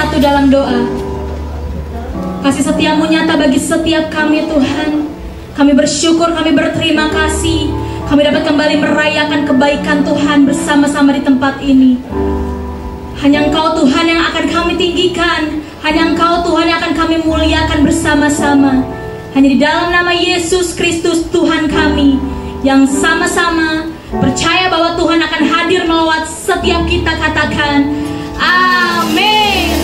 bersatu dalam doa. Kasih setiamu nyata bagi setiap kami Tuhan. Kami bersyukur, kami berterima kasih. Kami dapat kembali merayakan kebaikan Tuhan bersama-sama di tempat ini. Hanya Engkau Tuhan yang akan kami tinggikan. Hanya Engkau Tuhan yang akan kami muliakan bersama-sama. Hanya di dalam nama Yesus Kristus Tuhan kami, yang sama-sama percaya bahwa Tuhan akan hadir melawat setiap kita, katakan amin.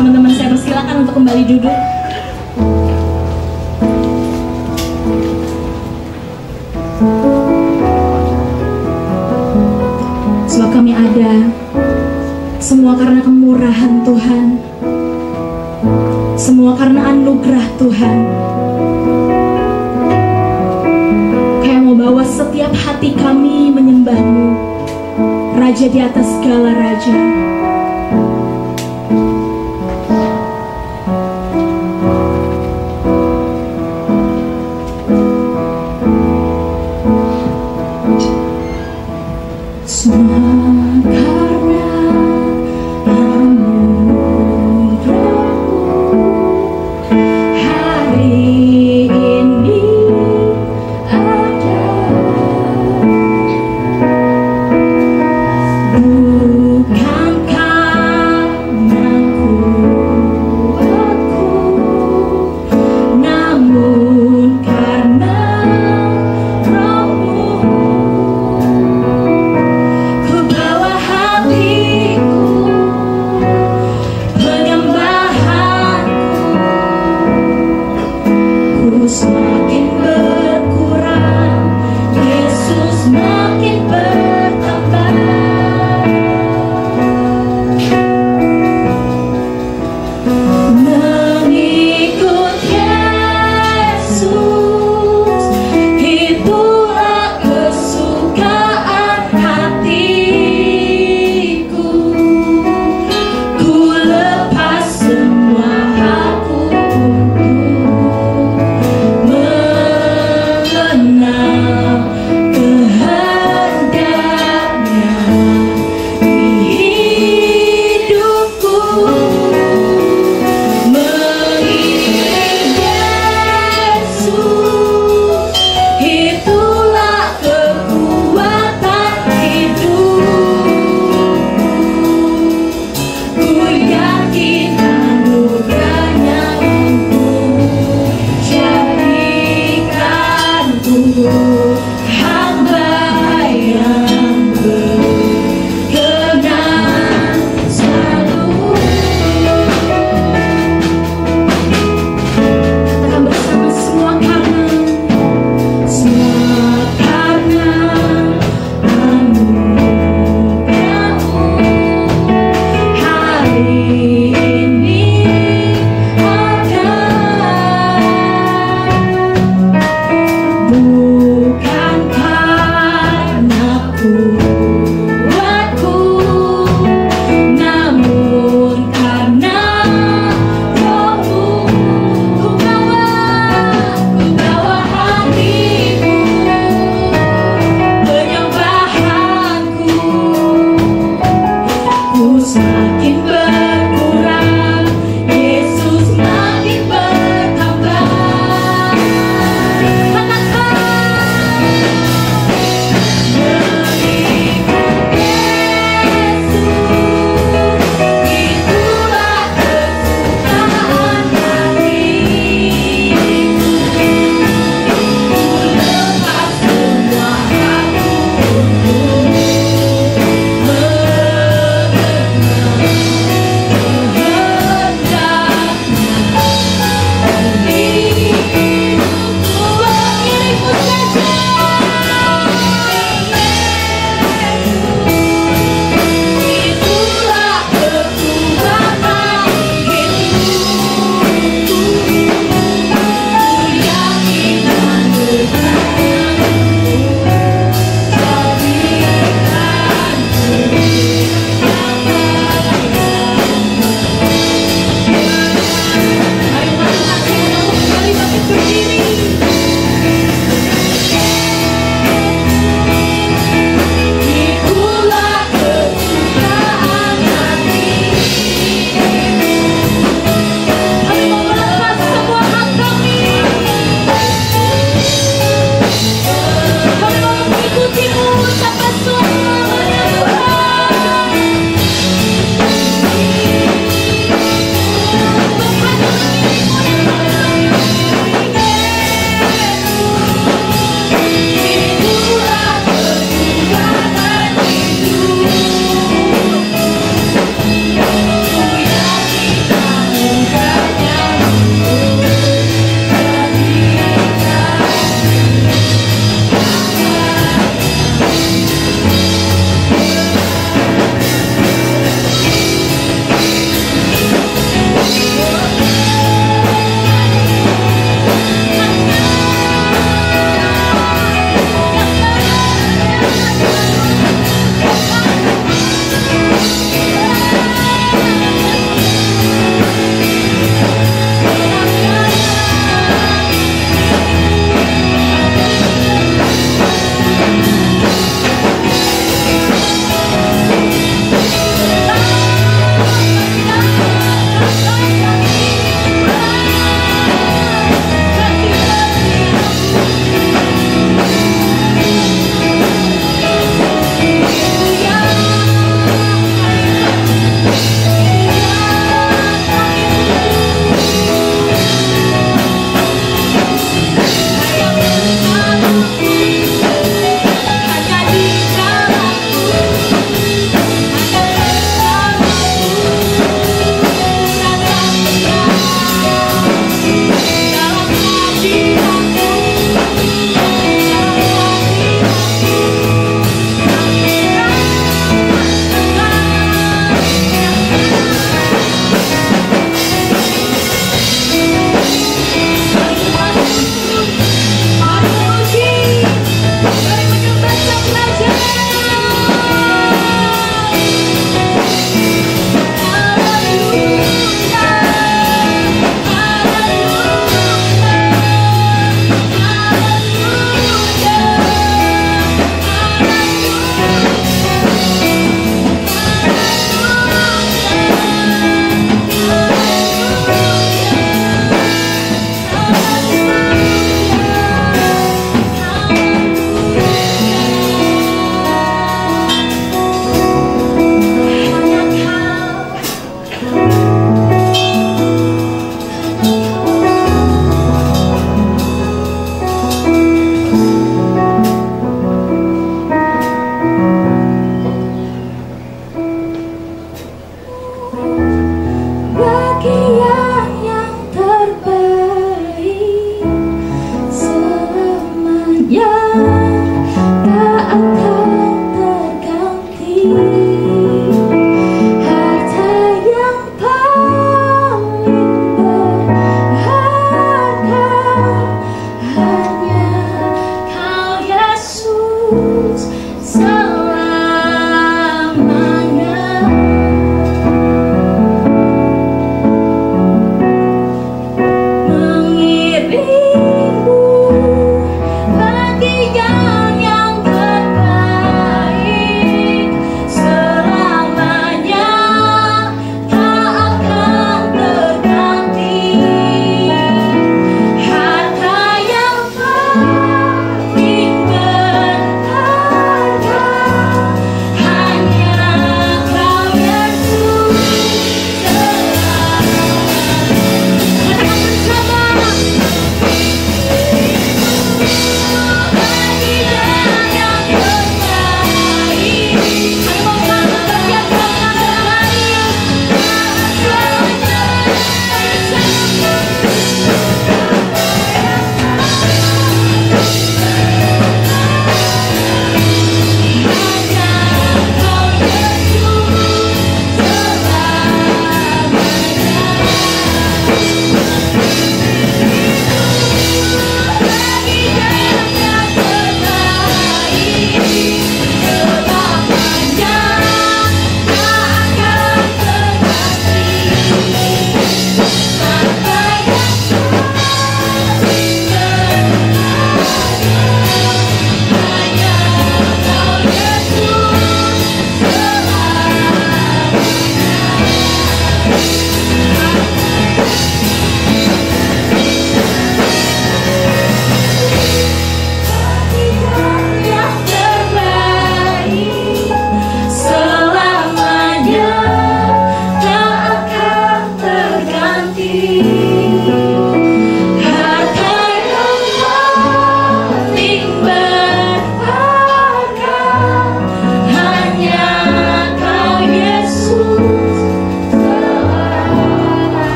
Teman-teman saya persilakan untuk kembali duduk. Sebab kami ada semua karena kemurahan Tuhan, semua karena anugerah Tuhan. Kayak mau bawa setiap hati kami menyembah-Mu, Raja di atas segala raja.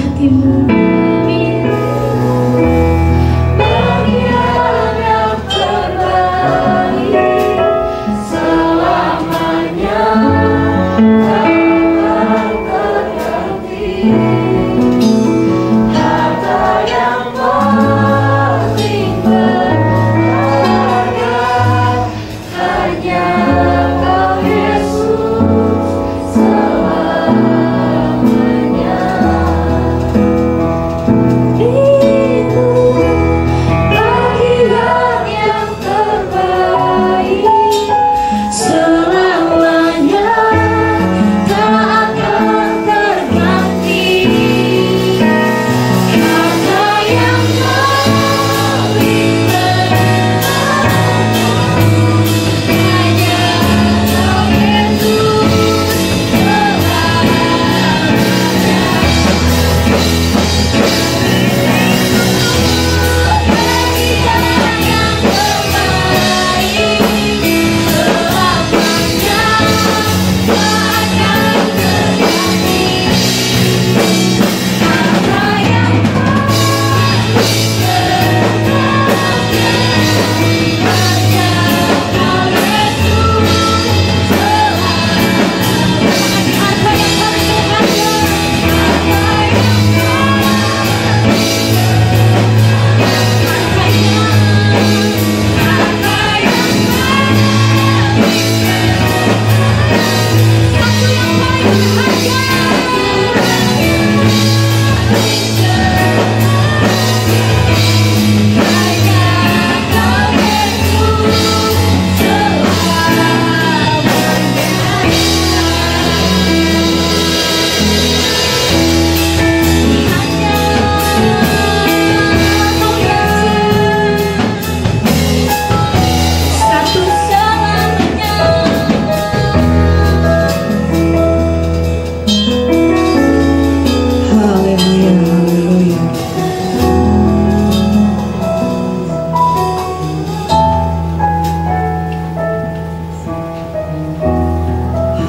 hatimu.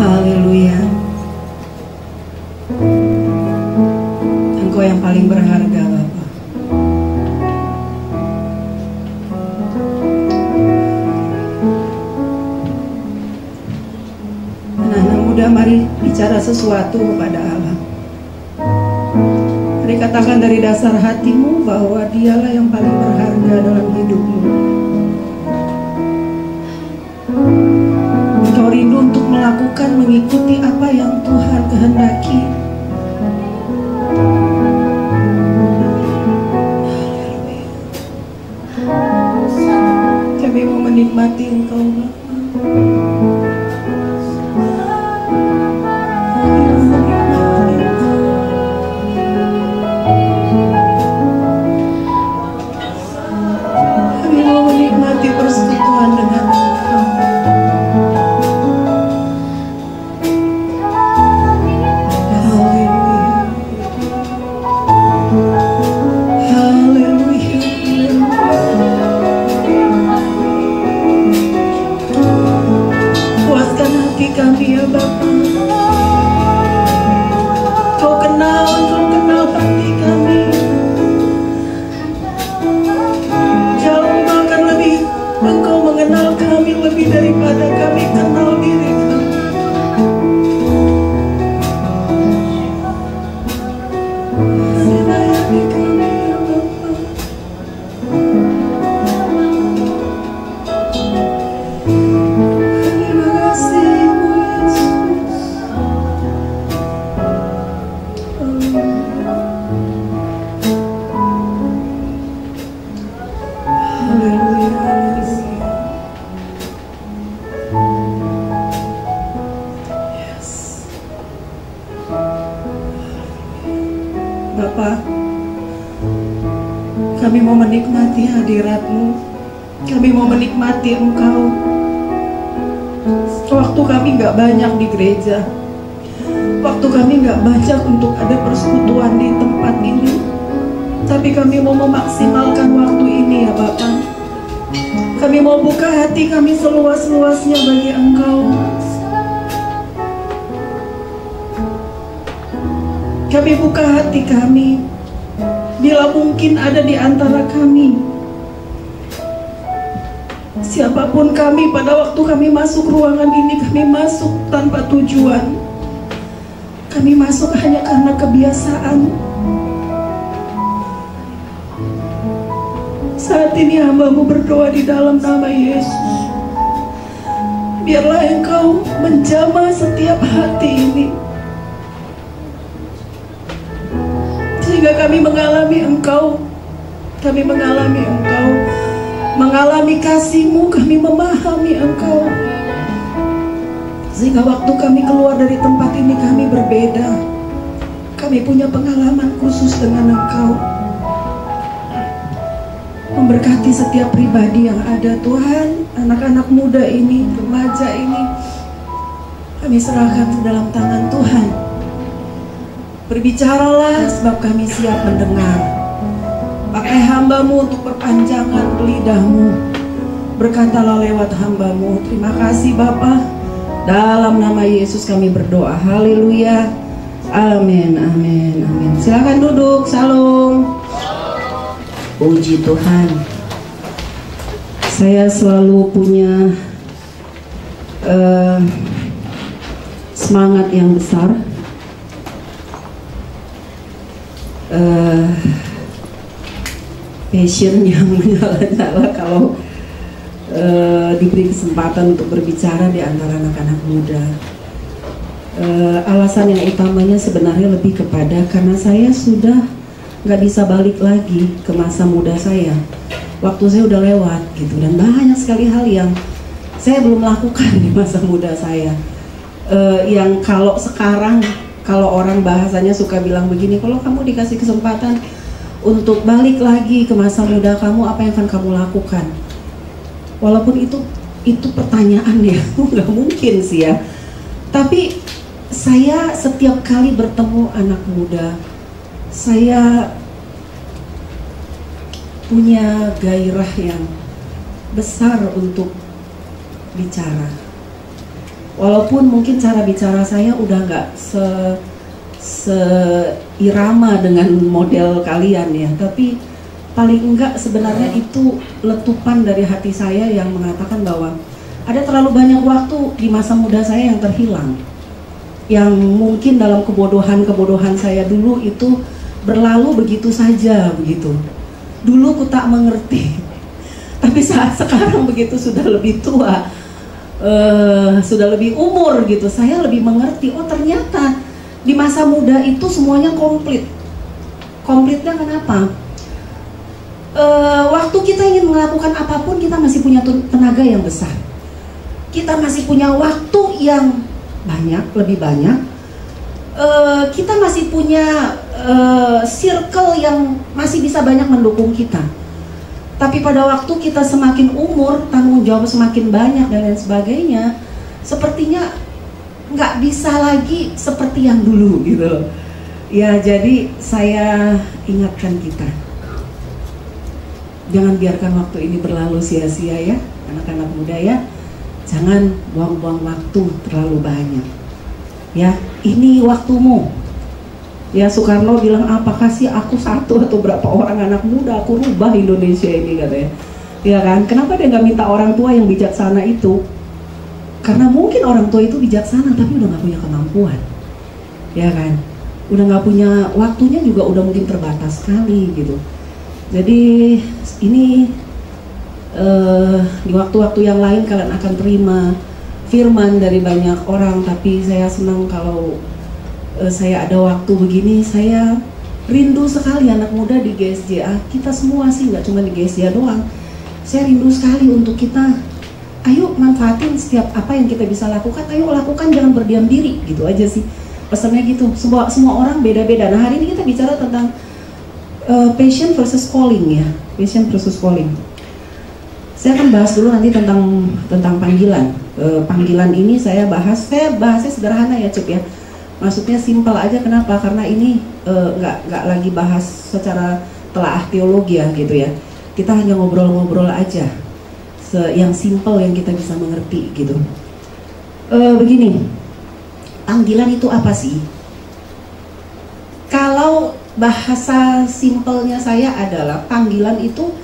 Haleluya. Engkau yang paling berharga, Bapa. Anak-anak muda, mari bicara sesuatu kepada Allah. Mari katakan dari dasar hatimu bahwa Dialah yang paling berharga dalam hidupmu. Engkau rindu untuk melakukan, mengikuti apa yang Tuhan kehendaki. Kami mau menikmati Engkau, Bapa. Kami mau menikmati persekutuan dengan Engkau. Kami ya Bapa, Kau kenal hati kami. Jauh bahkan lebih, Engkau mengenal kami lebih daripada kami kenal diri kami. Sayangi kami ya Bapa. Terima kasih. Bapa, kami mau menikmati hadirat-Mu. Kami mau menikmati Engkau. Waktu kami gak banyak di gereja, waktu kami gak banyak untuk ada persekutuan di tempat ini, tapi kami mau memaksimalkan waktu ini ya Bapa. Kami mau buka hati kami seluas-luasnya bagi Engkau. Kami buka hati kami. Bila mungkin ada di antara kami, siapapun kami pada waktu kami masuk ruangan ini, kami masuk tanpa tujuan. Kami masuk hanya karena kebiasaan. Saat ini hamba-Mu berdoa di dalam nama Yesus. Biarlah Engkau menjamah setiap hati ini, sehingga kami mengalami Engkau. Kami mengalami Engkau, mengalami kasih-Mu, kami memahami Engkau. Sehingga waktu kami keluar dari tempat ini kami berbeda. Kami punya pengalaman khusus dengan Engkau. Memberkati setiap pribadi yang ada Tuhan. Anak-anak muda ini, remaja ini, kami serahkan ke dalam tangan Tuhan. Berbicaralah sebab kami siap mendengar. Pakai hamba-Mu untuk perpanjangan lidah-Mu. Berkatalah lewat hamba-Mu. Terima kasih Bapa. Dalam nama Yesus kami berdoa. Haleluya. Amin, amin, amin. Silakan duduk. Salam. Puji Tuhan. Saya selalu punya semangat yang besar. Passion yang menyala-nyala kalau diberi kesempatan untuk berbicara di antara anak-anak muda. Alasan yang utamanya sebenarnya lebih kepada karena saya sudah nggak bisa balik lagi ke masa muda saya. Waktu saya udah lewat gitu, dan banyak sekali hal yang saya belum lakukan di masa muda saya. Yang kalau sekarang, kalau orang bahasanya suka bilang begini, kalau kamu dikasih kesempatan untuk balik lagi ke masa muda kamu, apa yang akan kamu lakukan? Walaupun itu pertanyaan ya, nggak mungkin sih ya. Tapi saya setiap kali bertemu anak muda, saya punya gairah yang besar untuk bicara. Walaupun mungkin cara bicara saya udah nggak seirama dengan model kalian ya, tapi paling enggak sebenarnya itu letupan dari hati saya yang mengatakan bahwa ada terlalu banyak waktu di masa muda saya yang terhilang, yang mungkin dalam kebodohan saya dulu itu berlalu begitu saja begitu. Dulu ku tak mengerti, tapi saat sekarang begitu sudah lebih tua, sudah lebih umur gitu, saya lebih mengerti. Oh ternyata di masa muda itu semuanya komplit. Komplitnya kenapa? Waktu kita ingin melakukan apapun, kita masih punya tenaga yang besar. Kita masih punya waktu yang banyak, lebih banyak. Kita masih punya circle yang masih bisa banyak mendukung kita. Tapi pada waktu kita semakin umur, tanggung jawab semakin banyak dan lain sebagainya, sepertinya nggak bisa lagi seperti yang dulu gitu loh. Ya, jadi saya ingatkan kita, jangan biarkan waktu ini berlalu sia-sia ya, anak-anak muda ya. Jangan buang-buang waktu terlalu banyak. Ya, ini waktumu. Ya, Soekarno bilang, apakah sih aku satu atau berapa orang anak muda aku rubah Indonesia ini, katanya. Ya kan, kenapa dia nggak minta orang tua yang bijaksana itu? Karena mungkin orang tua itu bijaksana tapi udah nggak punya kemampuan, ya kan? Udah nggak punya, waktunya juga udah mungkin terbatas sekali gitu. Jadi ini di waktu-waktu yang lain kalian akan terima firman dari banyak orang, tapi saya senang kalau saya ada waktu begini. Saya rindu sekali anak muda di GSJA. Kita semua sih, nggak cuma di GSJA doang. Saya rindu sekali untuk kita, ayo manfaatin setiap apa yang kita bisa lakukan. Ayo lakukan, jangan berdiam diri, gitu aja sih pesannya gitu. Semua orang beda-beda. Nah, hari ini kita bicara tentang passion versus calling ya, passion versus calling. Saya akan bahas dulu nanti tentang panggilan. Panggilan ini saya bahasnya sederhana ya Cup ya. Maksudnya simpel aja. Kenapa? Karena ini nggak lagi bahas secara telaah teologi ya gitu ya. Kita hanya ngobrol-ngobrol aja, yang simpel yang kita bisa mengerti gitu. Begini, panggilan itu apa sih? Atau bahasa simpelnya saya adalah panggilan itu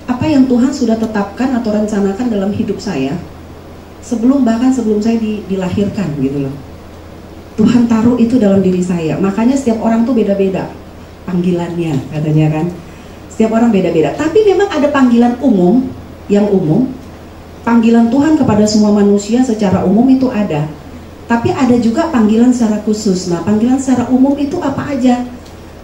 apa yang Tuhan sudah tetapkan atau rencanakan dalam hidup saya bahkan sebelum saya dilahirkan gitu loh. Tuhan taruh itu dalam diri saya. Makanya setiap orang tuh beda-beda panggilannya katanya kan. Setiap orang beda-beda. Tapi memang ada panggilan umum, yang umum. Panggilan Tuhan kepada semua manusia secara umum itu ada. Tapi ada juga panggilan secara khusus. Nah, panggilan secara umum itu apa aja?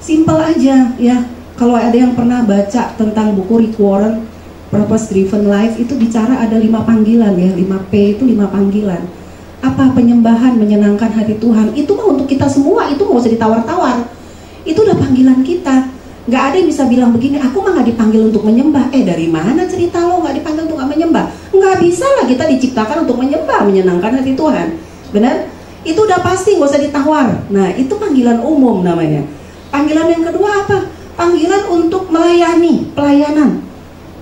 Simple aja ya. Kalau ada yang pernah baca tentang buku Rick Warren, Purpose Driven Life, itu bicara ada 5 panggilan ya. 5P itu 5 panggilan. Apa? Penyembahan, menyenangkan hati Tuhan. Itu mah untuk kita semua, itu nggak usah ditawar-tawar. Itu udah panggilan kita. Nggak ada yang bisa bilang begini, aku mah nggak dipanggil untuk menyembah. Dari mana cerita lo nggak dipanggil untuk nggak menyembah? Nggak bisa lah, kita diciptakan untuk menyembah, menyenangkan hati Tuhan. Benar? Itu udah pasti, nggak usah ditawar. Nah, itu panggilan umum namanya. Panggilan yang kedua apa? Panggilan untuk melayani, pelayanan.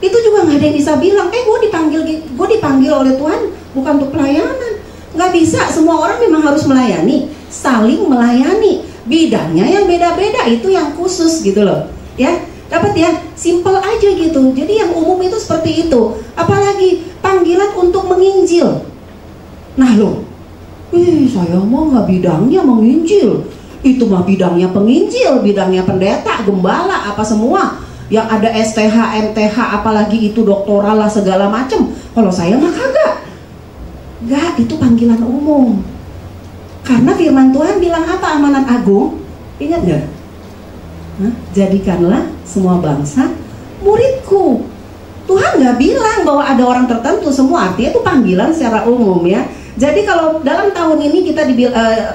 Itu juga nggak ada yang bisa bilang, gue dipanggil oleh Tuhan bukan untuk pelayanan. Nggak bisa, semua orang memang harus melayani, saling melayani. Bidangnya yang beda-beda, itu yang khusus gitu loh. Ya, dapat ya, simple aja gitu. Jadi yang umum itu seperti itu. Apalagi panggilan untuk menginjil. Nah loh, saya mau nggak bidangnya menginjil. Itu mah bidangnya penginjil, bidangnya pendeta, gembala, apa semua. Yang ada STH, MTH, apalagi itu doktoral lah segala macem. Kalau saya mah kagak. Enggak, itu panggilan umum. Karena firman Tuhan bilang apa, amanat agung? Ingat nggak? Jadikanlah semua bangsa muridku. Tuhan nggak bilang bahwa ada orang tertentu semua, artinya itu panggilan secara umum ya. Jadi kalau dalam tahun ini kita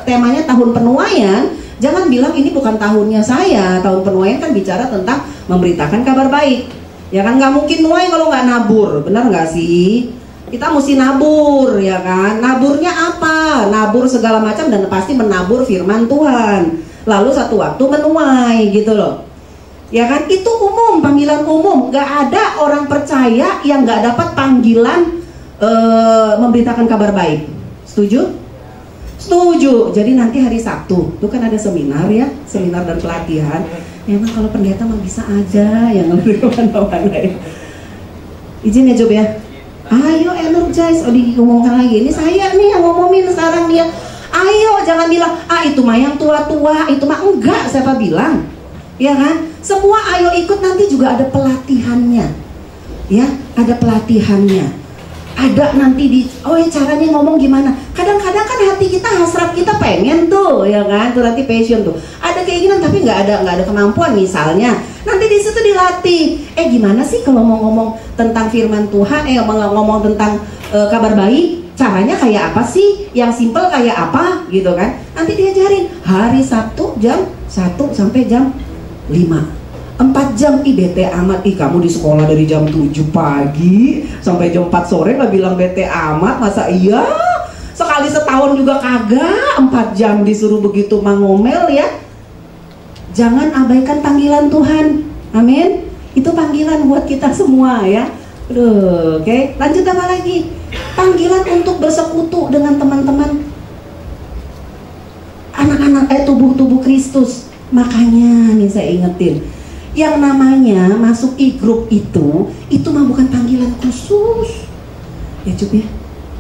temanya tahun penuaian, jangan bilang ini bukan tahunnya saya. Tahun penuaian kan bicara tentang memberitakan kabar baik. Ya kan, nggak mungkin nuai kalau nggak nabur, benar nggak sih? Kita mesti nabur, ya kan? Naburnya apa? Nabur segala macam dan pasti menabur firman Tuhan. Lalu satu waktu menuai gitu loh. Ya kan? Itu umum, panggilan umum. Nggak ada orang percaya yang nggak dapat panggilan memberitakan kabar baik. Setuju? Setuju. Jadi nanti hari Sabtu itu kan ada seminar ya, seminar dan pelatihan. Memang kalau pendeta mah bisa aja yang lebih kemana-mana ya. Izin ya Job ya. Ayo energize. Ngomongkan lagi. Ini saya nih yang ngomongin sekarang dia. Ayo jangan bilang itu mah yang tua-tua, itu mah enggak. Siapa bilang? Ya kan? Semua ayo ikut, nanti juga ada pelatihannya. Ya, ada pelatihannya. Ada nanti caranya ngomong gimana. Kadang-kadang kan hati kita, hasrat kita pengen tuh, ya kan, tuh nanti passion tuh. Ada keinginan tapi nggak ada kemampuan misalnya. Nanti di situ dilatih. Gimana sih kalau mau ngomong tentang firman Tuhan, ngomong tentang kabar baik, caranya kayak apa sih? Yang simple kayak apa, gitu kan? Nanti diajarin hari Sabtu jam 1 sampai jam 5. 4 jam, bete amat. Kamu di sekolah dari jam 7 pagi sampai jam 4 sore nggak bilang bete amat, masa iya? Sekali setahun juga kagak. 4 jam disuruh begitu mangomel ya. Jangan abaikan panggilan Tuhan. Amin. Itu panggilan buat kita semua ya. Oke. Lanjut apa lagi? Panggilan untuk bersekutu dengan teman-teman anak-anak tubuh Kristus. Makanya nih saya ingetin, yang namanya masuk e-group itu mah bukan panggilan khusus. Ya Cuk ya.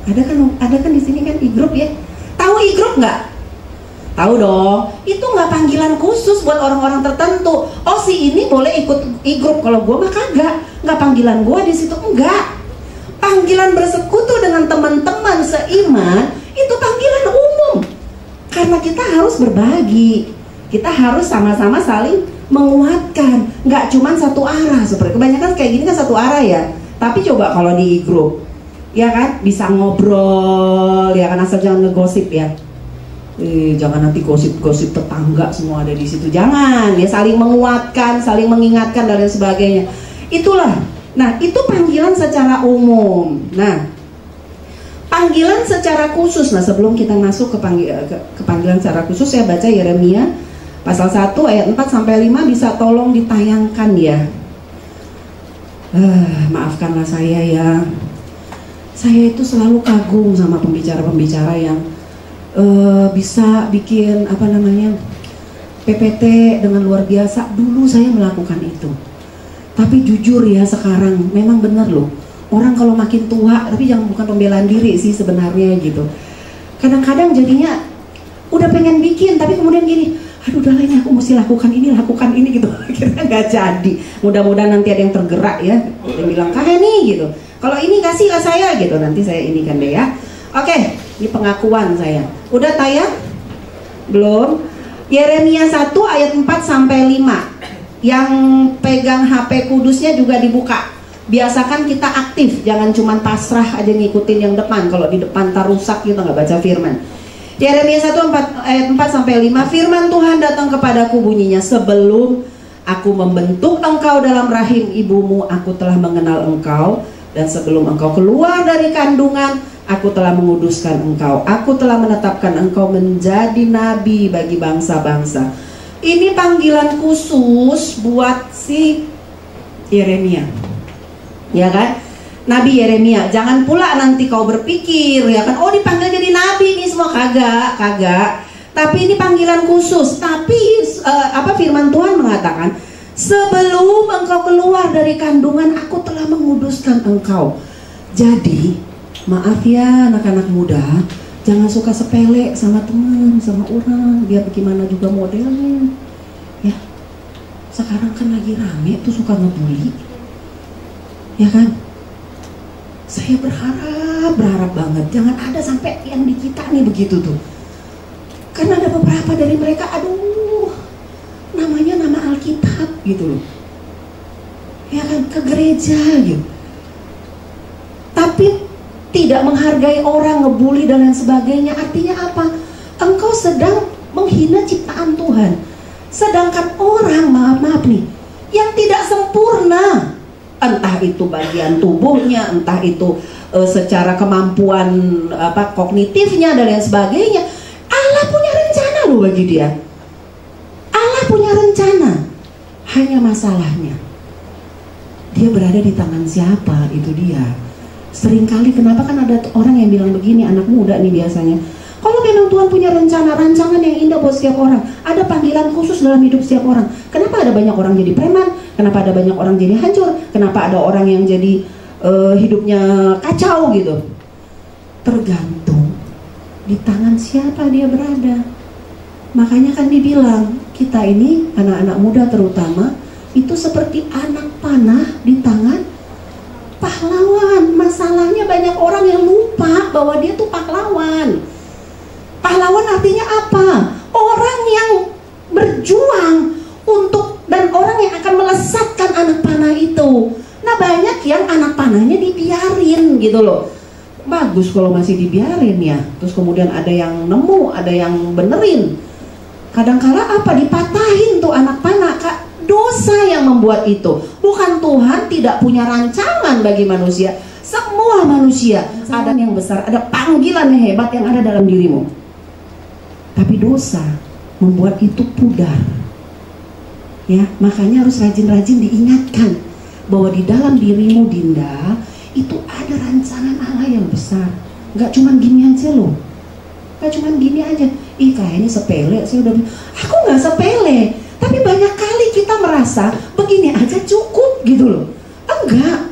Ada kan di sini kan e-group ya. Tahu e-group nggak? Tahu dong. Itu nggak panggilan khusus buat orang-orang tertentu. Oh si ini boleh ikut e-group, kalau gue mah kagak. Nggak panggilan gue di situ, enggak. Panggilan bersekutu dengan teman-teman seiman itu panggilan umum. Karena kita harus berbagi. Kita harus sama-sama saling menguatkan, nggak cuma satu arah. Seperti kebanyakan kayak gini kan satu arah ya. Tapi coba kalau di grup, ya kan, bisa ngobrol, ya kan, asal jangan ngegosip ya. Jangan nanti gosip-gosip tetangga semua ada di situ. Jangan ya, saling menguatkan, saling mengingatkan dan lain sebagainya. Itulah. Nah, itu panggilan secara umum. Nah, panggilan secara khusus. Nah, sebelum kita masuk ke panggilan secara khusus, saya baca Yeremia pasal 1 ayat 4 sampai 5, bisa tolong ditayangkan ya. Maafkanlah saya ya. Saya itu selalu kagum sama pembicara-pembicara yang bisa bikin PPT dengan luar biasa. Dulu saya melakukan itu. Tapi jujur ya, sekarang memang benar loh. Orang kalau makin tua, tapi jangan, bukan pembelaan diri sih sebenarnya gitu. Kadang-kadang jadinya udah pengen bikin, tapi kemudian gini, aduh udah lah, ini aku mesti lakukan ini gitu. Akhirnya nggak jadi. Mudah-mudahan nanti ada yang tergerak ya, yang bilang kakek nih gitu. Kalau ini kasihlah saya gitu, nanti saya ini kan deh ya. Oke, ini pengakuan saya. Udah tayang? Belum? Yeremia 1 ayat 4 sampai 5. Yang pegang HP kudusnya juga dibuka. Biasakan kita aktif, jangan cuma pasrah aja ngikutin yang depan. Kalau di depan tar rusak kita nggak baca firman. Yeremia 1 ayat 4 sampai 5. Firman Tuhan datang kepadaku bunyinya, sebelum aku membentuk engkau dalam rahim ibumu, aku telah mengenal engkau. Dan sebelum engkau keluar dari kandungan, aku telah menguduskan engkau. Aku telah menetapkan engkau menjadi nabi bagi bangsa-bangsa. Ini panggilan khusus buat si Yeremia, ya kan? Nabi Yeremia. Jangan pula nanti kau berpikir ya kan, oh dipanggil jadi nabi nih semua. Kagak. Tapi ini panggilan khusus. Tapi firman Tuhan mengatakan, sebelum engkau keluar dari kandungan, aku telah menguduskan engkau. Jadi maaf ya anak-anak muda, jangan suka sepele sama teman, sama orang, biar bagaimana juga modelnya. Ya, sekarang kan lagi rame tuh suka ngebully, ya kan? Saya berharap banget jangan ada sampai yang di kita nih begitu tuh. Karena ada beberapa dari mereka, aduh, namanya nama Alkitab gitu loh, ya kan, ke gereja gitu, tapi tidak menghargai orang, ngebully dan lain sebagainya. Artinya apa? Engkau sedang menghina ciptaan Tuhan. Sedangkan orang, maaf nih, yang tidak sempurna, entah itu bagian tubuhnya, entah itu secara kemampuan kognitifnya dan lain sebagainya, Allah punya rencana loh bagi dia. Allah punya rencana. Hanya masalahnya, dia berada di tangan siapa, itu dia. Seringkali kenapa kan ada orang yang bilang begini, anak muda nih biasanya, kalau memang Tuhan punya rancangan yang indah buat setiap orang, ada panggilan khusus dalam hidup setiap orang, kenapa ada banyak orang jadi preman, kenapa ada banyak orang jadi hancur, kenapa ada orang yang jadi hidupnya kacau gitu? Tergantung di tangan siapa dia berada. Makanya kan dibilang, kita ini anak-anak muda terutama itu seperti anak panah di tangan pahlawan. Masalahnya banyak orang yang lupa bahwa dia tuh pahlawan. Pahlawan artinya apa? Orang yang berjuang untuk, dan orang yang akan melesatkan anak panah itu. Nah banyak yang anak panahnya dibiarin gitu loh. Bagus kalau masih dibiarin ya. Terus kemudian ada yang nemu, ada yang benerin. Kadangkala apa? Dipatahin tuh anak panah. Dosa yang membuat itu. Bukan Tuhan tidak punya rancangan bagi manusia. Semua manusia ada yang besar, ada panggilan yang hebat yang ada dalam dirimu. Tapi dosa membuat itu pudar. Ya, makanya harus rajin-rajin diingatkan bahwa di dalam dirimu, Dinda, itu ada rancangan Allah yang besar. Gak cuman gini aja loh. Gak cuman gini aja. Ih kayaknya sepele sih udah. Aku gak sepele. Tapi banyak kali kita merasa begini aja cukup gitu loh. Enggak.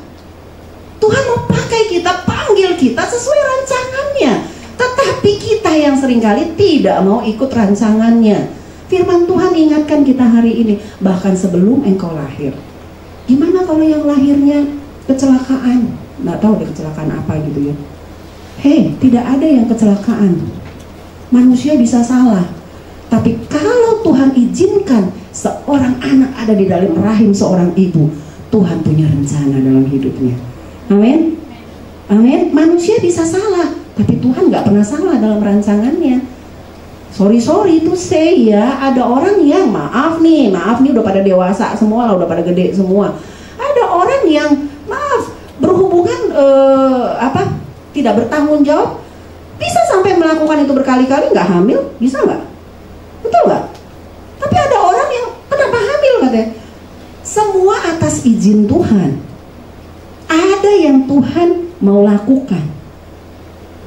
Tuhan mau pakai kita, panggil kita sesuai rancangannya. Tetapi kita yang seringkali tidak mau ikut rancangannya. Firman Tuhan ingatkan kita hari ini, bahkan sebelum engkau lahir. Gimana kalau yang lahirnya kecelakaan? Nggak tahu deh kecelakaan apa gitu ya. Hei, tidak ada yang kecelakaan. Manusia bisa salah. Tapi kalau Tuhan izinkan seorang anak ada di dalam rahim seorang ibu, Tuhan punya rencana dalam hidupnya. Amin. Amin. Manusia bisa salah, tapi Tuhan nggak pernah salah dalam rancangannya. Sorry itu say ya, ada orang yang maaf nih udah pada dewasa semua lah, udah pada gede semua. Ada orang yang maaf berhubungan tidak bertanggung jawab, bisa sampai melakukan itu berkali-kali nggak hamil, bisa nggak? Betul nggak? Tapi ada orang yang kenapa hamil katanya? Semua atas izin Tuhan. Ada yang Tuhan mau lakukan.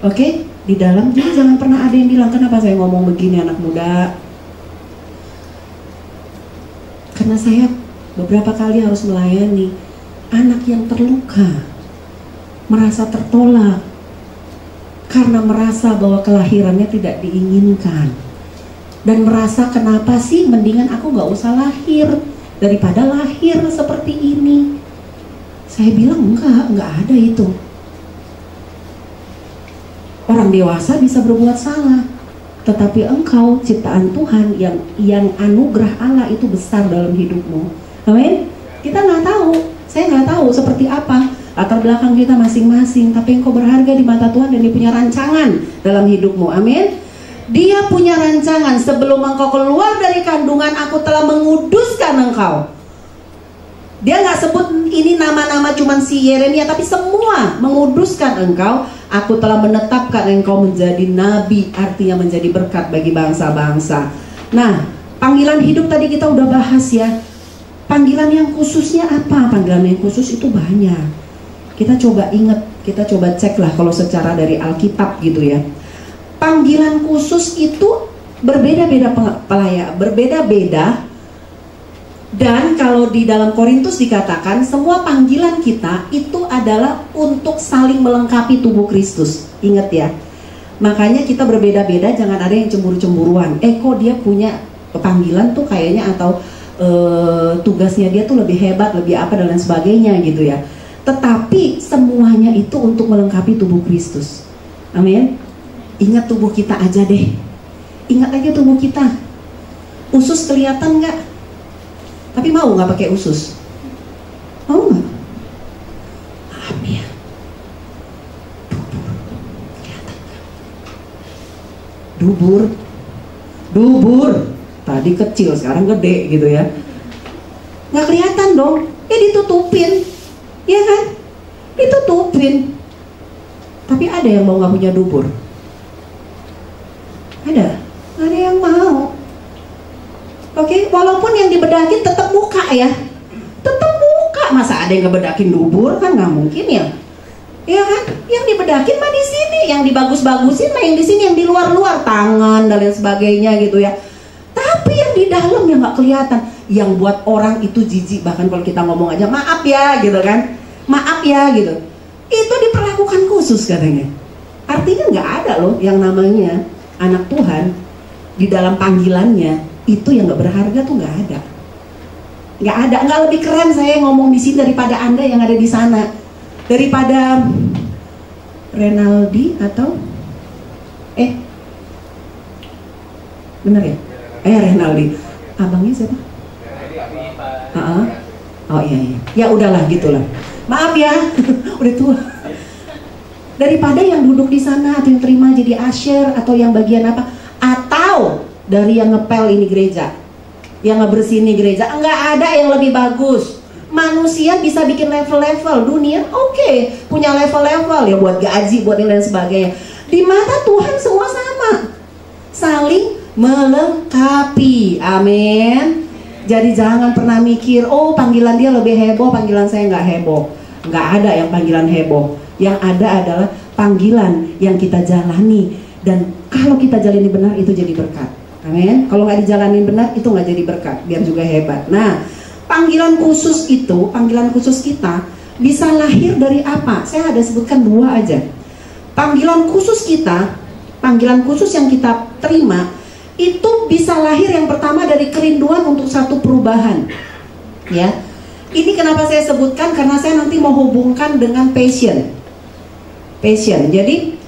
Oke? Di dalam, jadi jangan pernah ada yang bilang, kenapa saya ngomong begini anak muda? Karena saya beberapa kali harus melayani anak yang terluka, merasa tertolak, karena merasa bahwa kelahirannya tidak diinginkan. Dan merasa kenapa sih mendingan aku gak usah lahir daripada lahir seperti ini. Saya bilang enggak ada itu. Orang dewasa bisa berbuat salah, tetapi engkau ciptaan Tuhan yang anugerah Allah itu besar dalam hidupmu. Amin. Kita nggak tahu, saya nggak tahu seperti apa latar belakang kita masing-masing, tapi engkau berharga di mata Tuhan dan Dia punya rancangan dalam hidupmu. Amin. Dia punya rancangan. Sebelum engkau keluar dari kandungan, aku telah menguduskan engkau. Dia nggak sebut ini nama-nama cuman si Yeremia, tapi semua menguduskan engkau. Aku telah menetapkan engkau menjadi nabi, artinya menjadi berkat bagi bangsa-bangsa. Nah, panggilan hidup tadi kita udah bahas ya. Panggilan yang khususnya apa? Panggilan yang khusus itu banyak. Kita coba ingat, kita coba cek lah kalau secara dari Alkitab gitu ya. Panggilan khusus itu berbeda-beda berbeda-beda. Dan kalau di dalam Korintus dikatakan semua panggilan kita itu adalah untuk saling melengkapi tubuh Kristus. Ingat ya. Makanya kita berbeda-beda, jangan ada yang cemburu-cemburuan. Kok dia punya panggilan tuh kayaknya atau tugasnya dia tuh lebih hebat, lebih apa dan lain sebagainya gitu ya. Tetapi semuanya itu untuk melengkapi tubuh Kristus. Amin. Ingat tubuh kita aja deh. Ingat aja tubuh kita. Usus kelihatan nggak? Tapi mau nggak pakai usus? Mau nggak? Maaf ya. Dubur. Tadi kecil, sekarang gede gitu ya. Nggak kelihatan dong. Ditutupin, ya kan? Ditutupin. Tapi ada yang mau nggak punya dubur? Ada? Ada yang mau. Oke, walaupun yang dibedakin tetap muka ya, tetap muka. Masa ada yang ngebedakin dubur? Kan nggak mungkin ya. Ya kan? Yang dibedakin mah di sini, yang dibagus-bagusin mah yang di sini, yang di luar-luar tangan dan lain sebagainya gitu ya. Tapi yang di dalam yang nggak kelihatan, yang buat orang itu jijik. Bahkan kalau kita ngomong aja maaf ya gitu kan, maaf ya gitu. Itu diperlakukan khusus katanya. Artinya nggak ada loh yang namanya anak Tuhan di dalam panggilannya. Itu yang gak berharga tuh gak ada. Gak lebih keren saya ngomong di sini daripada Anda yang ada di sana. Daripada Renaldi atau bener ya? Renaldi. Abangnya siapa? Oh iya. Ya udahlah gitulah. Maaf ya, udah tua. Daripada yang duduk di sana atau yang terima jadi usher atau yang bagian apa, atau dari yang ngepel ini gereja, yang ngebersihin ini gereja, enggak ada yang lebih bagus. Manusia bisa bikin level-level, dunia oke, punya level-level ya buat gaji, buat ini dan sebagainya. Di mata Tuhan semua sama, saling melengkapi. Amin. Jadi jangan pernah mikir, oh panggilan dia lebih heboh, panggilan saya nggak heboh. Nggak ada yang panggilan heboh. Yang ada adalah panggilan yang kita jalani, dan kalau kita jalani benar itu jadi berkat. Amin. Kalau nggak dijalanin benar itu nggak jadi berkat, biar juga hebat. Nah, panggilan khusus itu, panggilan khusus kita bisa lahir dari apa? Saya ada sebutkan dua aja. Panggilan khusus kita, panggilan khusus yang kita terima itu bisa lahir yang pertama dari kerinduan untuk satu perubahan. Ya, ini kenapa saya sebutkan, karena saya nanti mau hubungkan dengan passion. Jadi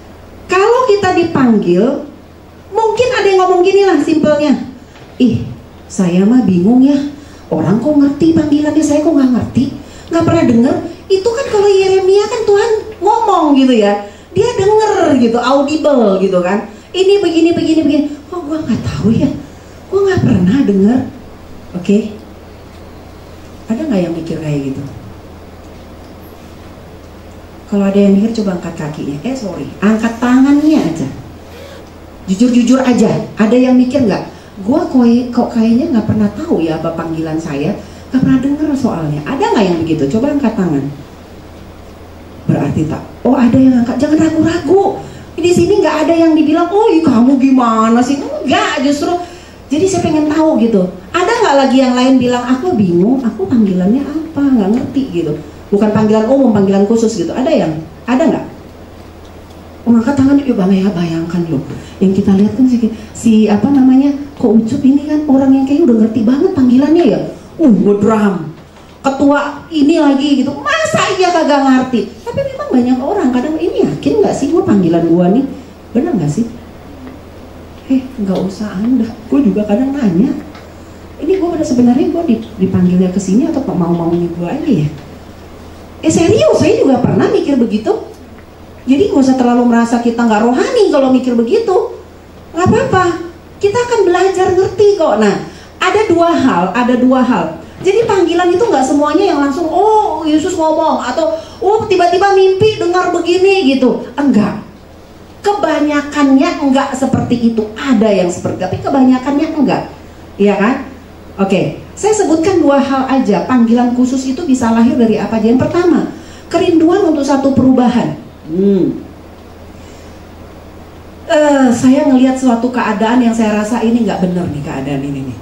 kalau kita dipanggil, mungkin ada yang ngomong gini lah simpelnya, saya mah bingung ya, orang kok ngerti panggilannya, saya kok nggak ngerti, nggak pernah dengar. Itu kan kalau Yeremia kan Tuhan ngomong gitu ya, dia denger gitu, audible gitu kan, ini begini. Kok gue nggak tahu ya, gue nggak pernah dengar. Oke. Ada nggak yang mikir kayak gitu? Kalau ada yang mikir coba angkat kakinya, angkat tangannya aja. Jujur aja, ada yang mikir nggak? Gue kok kayaknya nggak pernah tahu ya apa panggilan saya, nggak pernah dengar soalnya. Ada nggak yang begitu? Coba angkat tangan. Berarti tak. Oh ada yang angkat, jangan ragu-ragu. Di sini nggak ada yang dibilang, kamu gimana sih? Enggak, justru. Jadi saya pengen tahu gitu. Ada nggak lagi yang lain bilang, aku bingung, aku panggilannya apa, nggak ngerti gitu. Bukan panggilan umum, panggilan khusus gitu. Ada nggak? Mengangkat tangan juga ya, bayangkan loh. Yang kita lihat kan si apa namanya, kok Ucup ini kan orang yang kayaknya udah ngerti banget panggilannya ya. Ngedrum, ketua ini lagi gitu. Masa iya kagak ngerti? Tapi memang banyak orang kadang ini yakin nggak sih gue panggilan gue nih, benar nggak sih? Nggak usah Anda, gue juga kadang nanya. Ini gue sebenarnya gue dipanggilnya ke sini atau mau-maunya gue aja ya? Serius, saya juga pernah mikir begitu. Jadi gak usah terlalu merasa kita nggak rohani kalau mikir begitu. Nggak apa-apa, kita akan belajar ngerti kok. Nah, ada dua hal. Jadi panggilan itu nggak semuanya yang langsung, oh Yesus ngomong, atau oh tiba-tiba mimpi dengar begini gitu. Enggak. Kebanyakannya enggak seperti itu. Ada yang seperti, tapi kebanyakannya enggak. Iya kan? Oke, saya sebutkan dua hal aja. Panggilan khusus itu bisa lahir dari apa aja. Yang pertama, kerinduan untuk satu perubahan. Saya ngelihat suatu keadaan yang saya rasa ini nggak bener nih keadaan ini nih.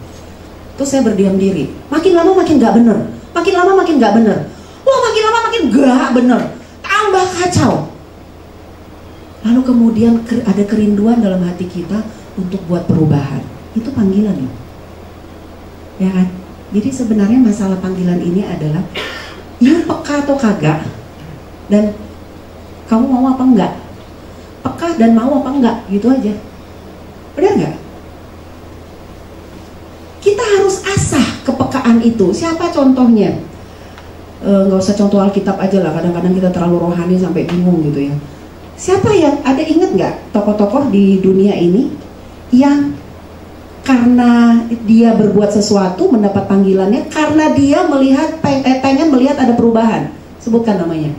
Terus saya berdiam diri. Makin lama makin nggak bener. Makin lama makin nggak bener. Wah, makin lama makin nggak bener. Tambah kacau. Lalu kemudian ada kerinduan dalam hati kita untuk buat perubahan. Itu panggilan loh. Ya kan? Jadi sebenarnya masalah panggilan ini adalah you peka atau kagak, dan kamu mau apa enggak, peka dan mau apa enggak, gitu aja. Benar nggak? Kita harus asah kepekaan itu. Siapa contohnya? Nggak usah contoh Alkitab aja lah, kadang-kadang kita terlalu rohani sampai bingung gitu ya. Siapa yang ada, inget nggak tokoh-tokoh di dunia ini yang karena dia berbuat sesuatu mendapat panggilannya, karena dia pengen melihat ada perubahan? Sebutkan namanya.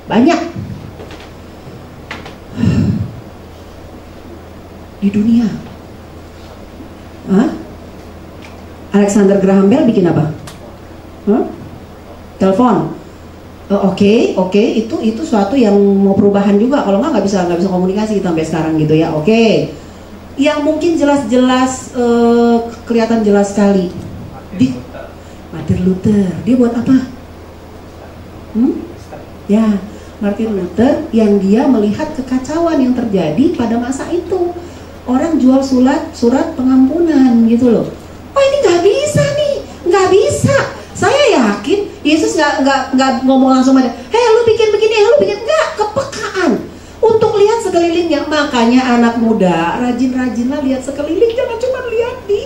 Banyak di dunia. Alexander Graham Bell bikin apa? Telepon. Oke, itu suatu yang mau perubahan juga. Kalau nggak bisa komunikasi sampai sekarang gitu ya. Oke. Yang mungkin jelas-jelas kelihatan jelas sekali. Martin Luther. Dia buat apa? Ya, Martin Luther yang dia melihat kekacauan yang terjadi pada masa itu. Orang jual surat pengampunan gitu loh. Oh, ini nggak bisa nih, nggak bisa. Saya yakin Yesus nggak ngomong langsung aja, lu bikin begini, lu bikin, nggak, kepekaan untuk lihat sekelilingnya. Makanya anak muda rajin-rajinlah lihat sekeliling, jangan cuma lihat di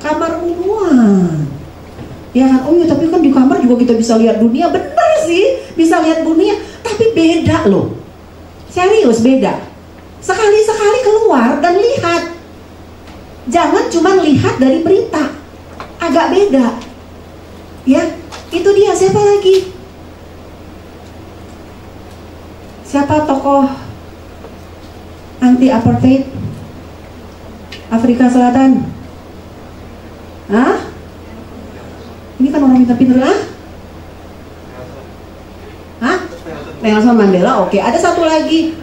kamarmu doang. Ya kan? Oh iya, tapi kan di kamar juga kita bisa lihat dunia. Bener sih, bisa lihat dunia, tapi beda loh. Serius beda. Sekali-sekali keluar dan lihat. Jangan cuma lihat dari berita. Agak beda. Ya, itu dia. Siapa lagi? Siapa tokoh anti apartheid Afrika Selatan? Ini kan orang pintar-pintar lah. Nelson Mandela. Oke, ada satu lagi.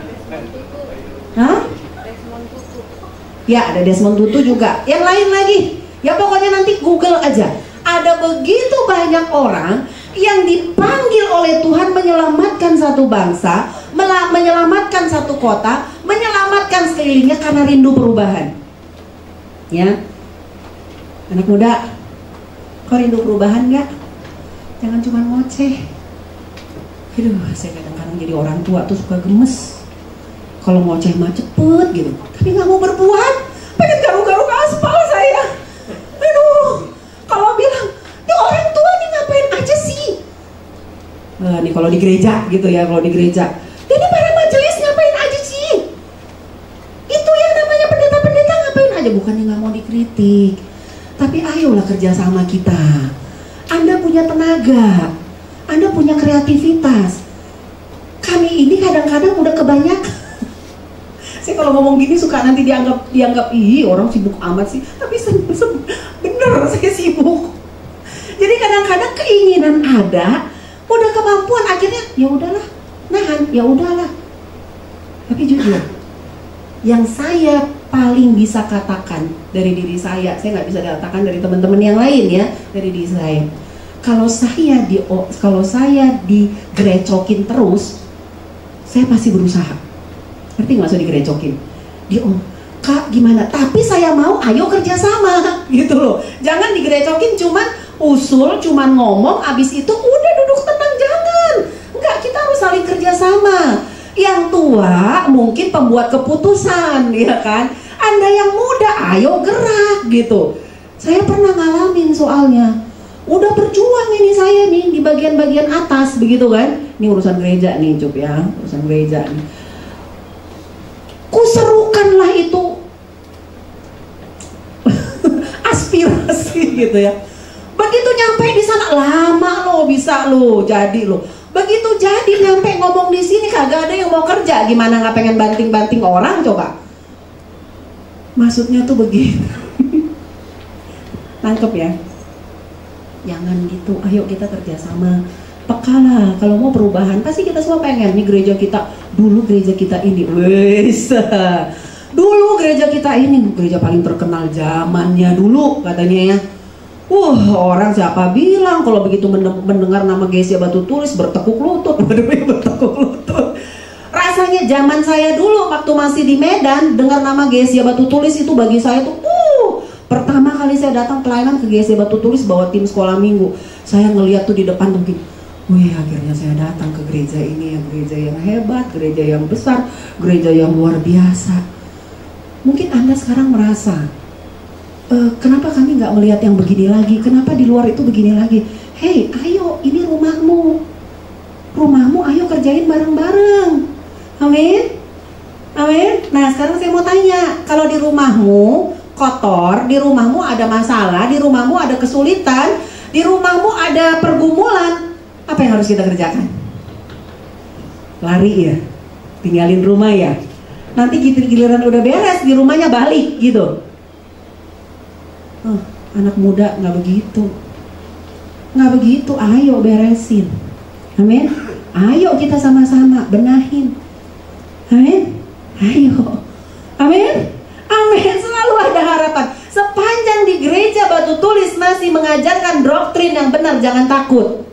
Ya, ada Desmond Tutu juga. Yang lain lagi. Ya pokoknya nanti Google aja. Ada begitu banyak orang yang dipanggil oleh Tuhan menyelamatkan satu bangsa, menyelamatkan satu kota, menyelamatkan sekelilingnya karena rindu perubahan. Ya, anak muda, kok rindu perubahan nggak? Jangan cuma ngoceh. Aduh, saya kadang-kadang jadi orang tua tuh suka gemes. Kalau ngoceh mah cepet gitu, tapi nggak mau berbuat. Pengen garuk-garuk aspal saya. Aduh, kalau bilang, ini orang tua nih ngapain aja sih? Nih kalau di gereja gitu ya, kalau di gereja, ini para majelis ngapain aja sih? Itu yang namanya pendeta-pendeta ngapain aja? Bukannya nggak mau dikritik, tapi ayolah kerjasama kita. Anda punya tenaga, Anda punya kreativitas. Kami ini kadang-kadang udah kebanyakan. Saya kalau ngomong gini suka nanti dianggap ih orang sibuk amat sih. Tapi bener saya sibuk. Jadi kadang-kadang keinginan ada, udah kemampuan akhirnya ya udahlah, nahan, ya udahlah. Tapi jujur, yang saya paling bisa katakan dari diri saya nggak bisa katakan dari teman-teman yang lain ya, dari diri saya. Kalau saya digrecokin terus, saya pasti berusaha. Ngerti nggak usah digrecokin? Kak gimana? Tapi saya mau, ayo kerjasama gitu loh. Jangan digrecokin cuman usul, cuman ngomong, abis itu udah duduk tenang, jangan. Enggak, kita harus saling kerjasama. Yang tua mungkin pembuat keputusan, ya kan? Anda yang muda, ayo gerak gitu. Saya pernah ngalamin soalnya. Udah berjuang ini saya nih di bagian-bagian atas begitu kan. Ini urusan gereja nih Cup ya, urusan gereja nih. Kuserukanlah itu aspirasi gitu ya. Begitu nyampe di sana lama lo bisa lo jadi lo. Begitu jadi nyampe ngomong di sini kagak ada yang mau kerja, gimana nggak pengen banting-banting orang coba? Maksudnya tuh begitu. Nangkep ya? Jangan gitu, ayo kita kerjasama. Pekalah, kalau mau perubahan pasti kita semua pengen nih gereja kita. Dulu gereja kita ini, dulu gereja kita ini gereja paling terkenal zamannya dulu katanya ya. Orang siapa bilang kalau begitu mendengar nama Gereja Batu Tulis bertekuk lutut, bertekuk lutut. Rasanya zaman saya dulu waktu masih di Medan dengar nama Gereja Batu Tulis itu bagi saya tuh pertama kali saya datang pelayanan ke GSD Batu Tulis bawa tim sekolah minggu. Saya ngeliat tuh di depan tuh begini, akhirnya saya datang ke gereja ini, yang gereja yang hebat, gereja yang besar, gereja yang luar biasa. Mungkin Anda sekarang merasa, kenapa kami nggak melihat yang begini lagi? Kenapa di luar itu begini lagi? Hei, ayo, ini rumahmu, ayo kerjain bareng-bareng. Amin, amin. Nah sekarang saya mau tanya, kalau di rumahmu kotor, di rumahmu ada masalah, di rumahmu ada kesulitan, di rumahmu ada pergumulan, apa yang harus kita kerjakan? Lari ya, tinggalin rumah ya. Nanti giliran udah beres di rumahnya balik gitu. Anak muda nggak begitu, ayo beresin. Amin. Ayo kita sama-sama benahin. Amin. Ayo. Amin. Amin, selalu ada harapan. Sepanjang di gereja Batu Tulis masih mengajarkan doktrin yang benar, jangan takut.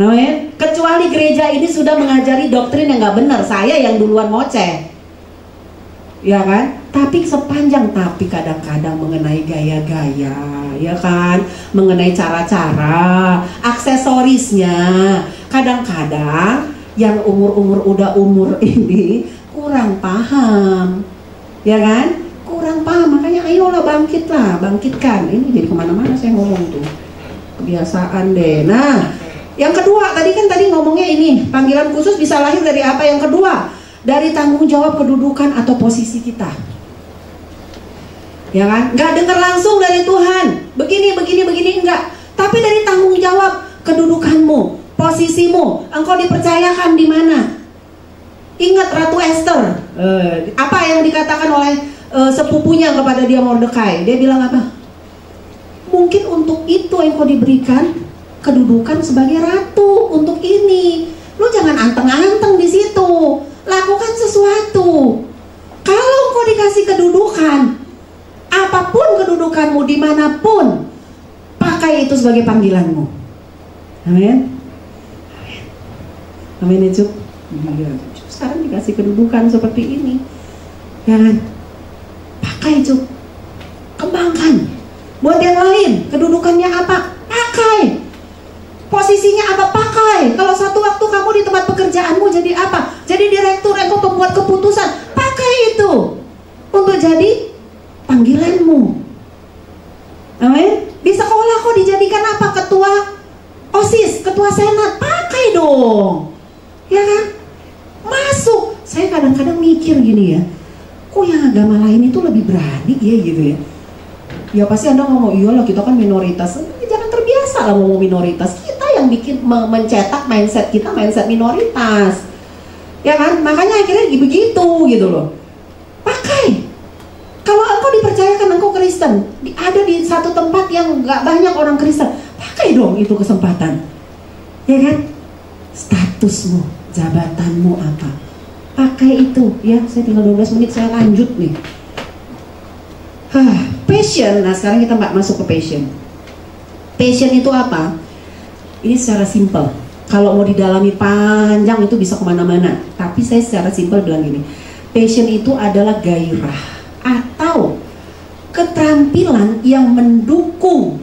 Amin. Kecuali gereja ini sudah mengajari doktrin yang gak benar, saya yang duluan ngoceh, ya kan? Tapi kadang-kadang mengenai gaya-gaya, ya kan? Mengenai cara-cara, aksesorisnya. Kadang-kadang yang udah umur ini kurang paham, ya kan? Kurang paham, makanya ayolah bangkitkan. Ini jadi kemana-mana saya ngomong tuh, kebiasaan deh. Nah, yang kedua tadi ngomongnya ini, panggilan khusus bisa lahir dari apa? Yang kedua, dari tanggung jawab kedudukan atau posisi kita, ya kan? Nggak dengar langsung dari Tuhan, begini enggak, tapi dari tanggung jawab kedudukanmu, posisimu, engkau dipercayakan di mana? Ingat Ratu Esther, apa yang dikatakan oleh sepupunya kepada dia Mordekai? Dia bilang apa? Mungkin untuk itu yang kau diberikan kedudukan sebagai ratu, untuk ini. Lu jangan anteng-anteng di situ. Lakukan sesuatu. Kalau kau dikasih kedudukan, apapun kedudukanmu dimanapun, pakai itu sebagai panggilanmu. Amin. Amin ya Cuk. Sekarang dikasih kedudukan seperti ini, ya kan? Pakai Cuk, kembangkan. Buat yang lain, kedudukannya apa? Pakai. Posisinya apa? Pakai. Kalau satu waktu kamu di tempat pekerjaanmu jadi apa? Jadi direktur atau pembuat keputusan, pakai itu untuk jadi panggilanmu. Amin. Di sekolah kok dijadikan apa? Ketua OSIS, ketua senat, pakai dong, ya kan? Masuk. Saya kadang-kadang mikir gini ya, kok yang agama lain itu lebih berani ya gitu ya. Ya pasti Anda ngomong, iyalah kita kan minoritas. Jangan terbiasa lah ngomong minoritas. Kita yang bikin mencetak mindset kita, mindset minoritas, ya kan? Makanya akhirnya begitu gitu loh. Pakai. Kalau engkau dipercayakan engkau Kristen, ada di satu tempat yang gak banyak orang Kristen, pakai dong itu kesempatan, ya kan? Statusmu, jabatanmu apa? Pakai itu, ya. Saya tinggal 12 menit, saya lanjut nih. Passion. Nah sekarang kita masuk ke passion. Passion itu apa? Ini secara simple. Kalau mau didalami panjang itu bisa kemana-mana. Tapi saya secara simple bilang gini, passion itu adalah gairah atau keterampilan yang mendukung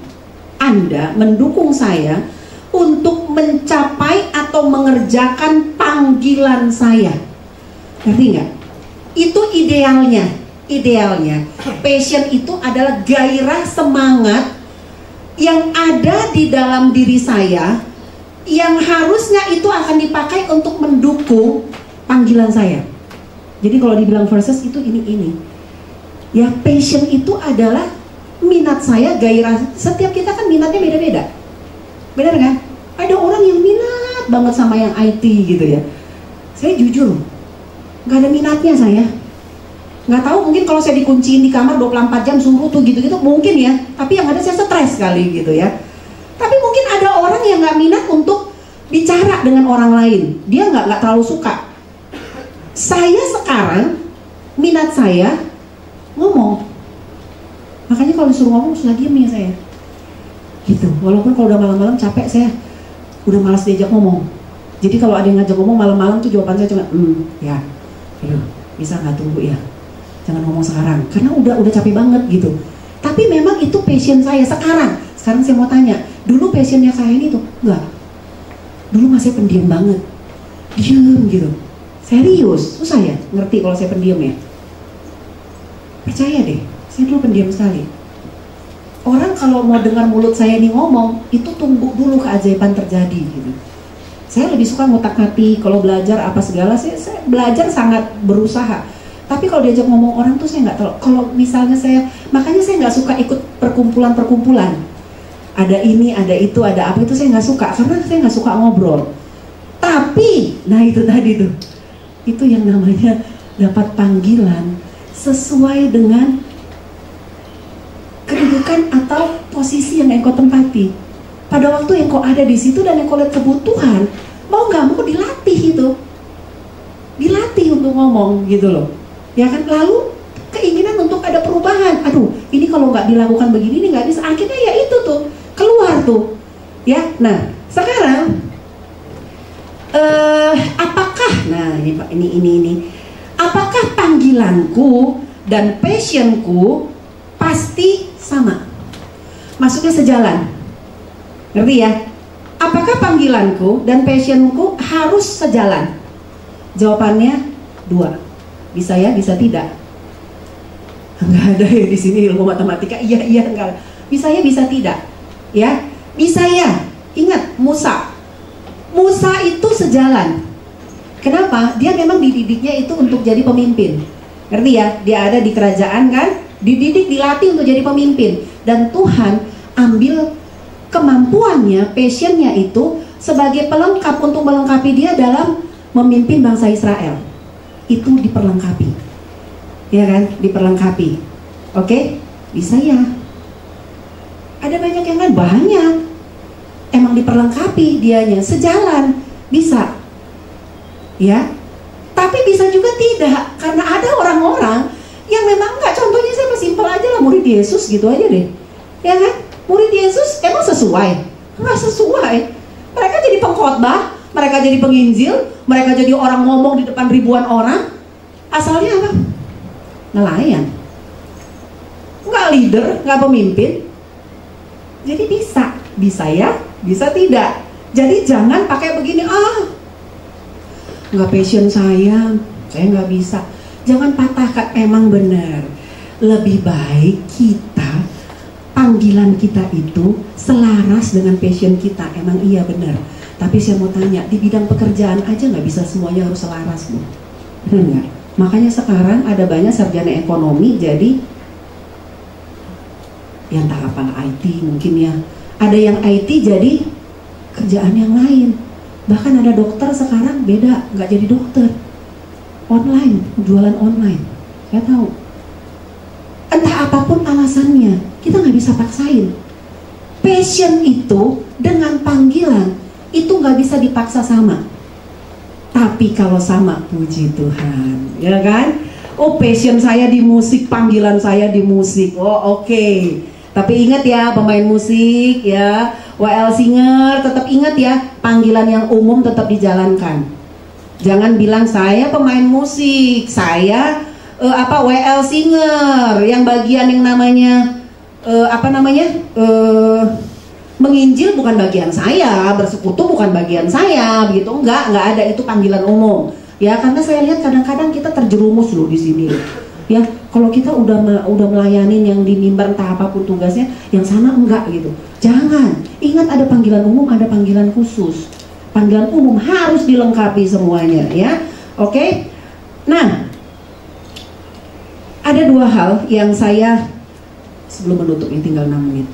Anda, mendukung saya untuk mencapai atau mengerjakan panggilan saya. Ngerti nggak? Itu idealnya. Passion itu adalah gairah semangat yang ada di dalam diri saya, yang harusnya itu akan dipakai untuk mendukung panggilan saya. Jadi kalau dibilang verses itu ini. Ya, passion itu adalah minat saya, gairah. Setiap kita kan minatnya beda-beda. Benar kan? Ada orang yang minat banget sama yang IT gitu ya. Saya jujur, nggak ada minatnya saya. Nggak tahu, mungkin kalau saya dikunciin di kamar 24 jam suruh tuh gitu-gitu mungkin ya. Tapi yang ada saya stres sekali gitu ya. Tapi mungkin ada orang yang nggak minat untuk bicara dengan orang lain. Dia nggak terlalu suka. Saya sekarang minat saya ngomong. Makanya kalau disuruh ngomong sudah diem ya saya. Gitu. Walaupun kalau udah malam-malam capek, saya udah malas diajak ngomong. Jadi kalau ada yang ngajak ngomong malam-malam tuh jawaban saya cuma ya. Aduh, bisa nggak tunggu ya? Jangan ngomong sekarang, karena udah capek banget gitu. Tapi memang itu passion saya sekarang. Sekarang saya mau tanya, dulu passionnya saya ini tuh enggak. Dulu masih pendiam banget, diem gitu. Serius, susah ya ngerti kalau saya pendiam ya. Percaya deh, saya dulu pendiam sekali. Orang kalau mau dengar mulut saya ini ngomong, itu tunggu dulu keajaiban terjadi gitu. Saya lebih suka ngutak-ngatik, kalau belajar apa segala, saya belajar sangat berusaha. Tapi kalau diajak ngomong orang tuh saya nggak tahu. Kalau misalnya makanya saya nggak suka ikut perkumpulan-perkumpulan. Ada ini, ada itu, ada apa itu saya nggak suka, karena saya nggak suka ngobrol. Tapi, nah itu tadi tuh, itu yang namanya dapat panggilan sesuai dengan kedudukan atau posisi yang engkau tempati. Pada waktu engkau ada di situ dan engkau lihat kebutuhan, mau nggak mau dilatih untuk ngomong gitu loh. Ya kan, lalu keinginan untuk ada perubahan. Aduh, ini kalau nggak dilakukan begini ini nggak bisa. Akhirnya ya itu tuh keluar tuh. Ya, nah sekarang apakah? Nah ini. Apakah panggilanku dan passionku pasti sama? Maksudnya sejalan. Ngerti ya? Apakah panggilanku dan passionku harus sejalan? Jawabannya 2. Bisa ya, bisa tidak. Enggak ada ya di sini ilmu matematika. Iya enggak. Bisa ya, bisa tidak. Ya, bisa ya. Ingat Musa itu sejalan. Kenapa? Dia memang dididiknya itu untuk jadi pemimpin. Ngerti ya? Dia ada di kerajaan kan, dididik, dilatih untuk jadi pemimpin. Dan Tuhan ambil kemampuannya, passionnya itu sebagai pelengkap untuk melengkapi dia dalam memimpin bangsa Israel. Itu diperlengkapi, ya kan? Diperlengkapi. Oke? Bisa ya. Ada banyak yang kan? Banyak. Emang diperlengkapi dianya, sejalan, bisa. Ya. Tapi bisa juga tidak, karena ada orang-orang yang memang enggak. Contohnya saya simpel aja lah, murid Yesus gitu aja deh. Ya kan? Murid Yesus emang sesuai? Enggak sesuai. Mereka jadi pengkhotbah, mereka jadi penginjil, mereka jadi orang ngomong di depan ribuan orang. Asalnya apa? Nelayan. Nggak leader, nggak pemimpin. Jadi bisa ya, bisa tidak. Jadi jangan pakai begini, nggak passion saya nggak bisa. Jangan patahkan, emang benar. Lebih baik kita, panggilan kita itu selaras dengan passion kita. Emang iya benar. Tapi saya mau tanya, di bidang pekerjaan aja nggak bisa semuanya harus selaras, Bu. Benar nggak? Makanya sekarang ada banyak sarjana ekonomi jadi yang tak apalah IT mungkin ya. Ada yang IT jadi kerjaan yang lain. Bahkan ada dokter sekarang beda, nggak jadi dokter. Online, jualan online. Saya tahu. Entah apapun alasannya, kita nggak bisa paksain. Passion itu dengan panggilan itu nggak bisa dipaksa sama. Tapi kalau sama, puji Tuhan, ya kan? Oh, passion saya di musik, panggilan saya di musik. Oh, oke. Tapi ingat ya pemain musik ya, WL singer, tetap ingat ya, panggilan yang umum tetap dijalankan. Jangan bilang saya pemain musik, saya WL singer, yang bagian yang namanya menginjil bukan bagian saya, bersekutu bukan bagian saya, begitu. Enggak ada, itu panggilan umum. Ya, karena saya lihat kadang-kadang kita terjerumus loh di sini. Ya, kalau kita udah melayanin yang di mimbar entah apapun tugasnya, yang sana enggak gitu. Jangan. Ingat ada panggilan umum, ada panggilan khusus. Panggilan umum harus dilengkapi semuanya, ya. Oke? Nah, ada dua hal yang saya sebelum menutup, ini tinggal 6 menit.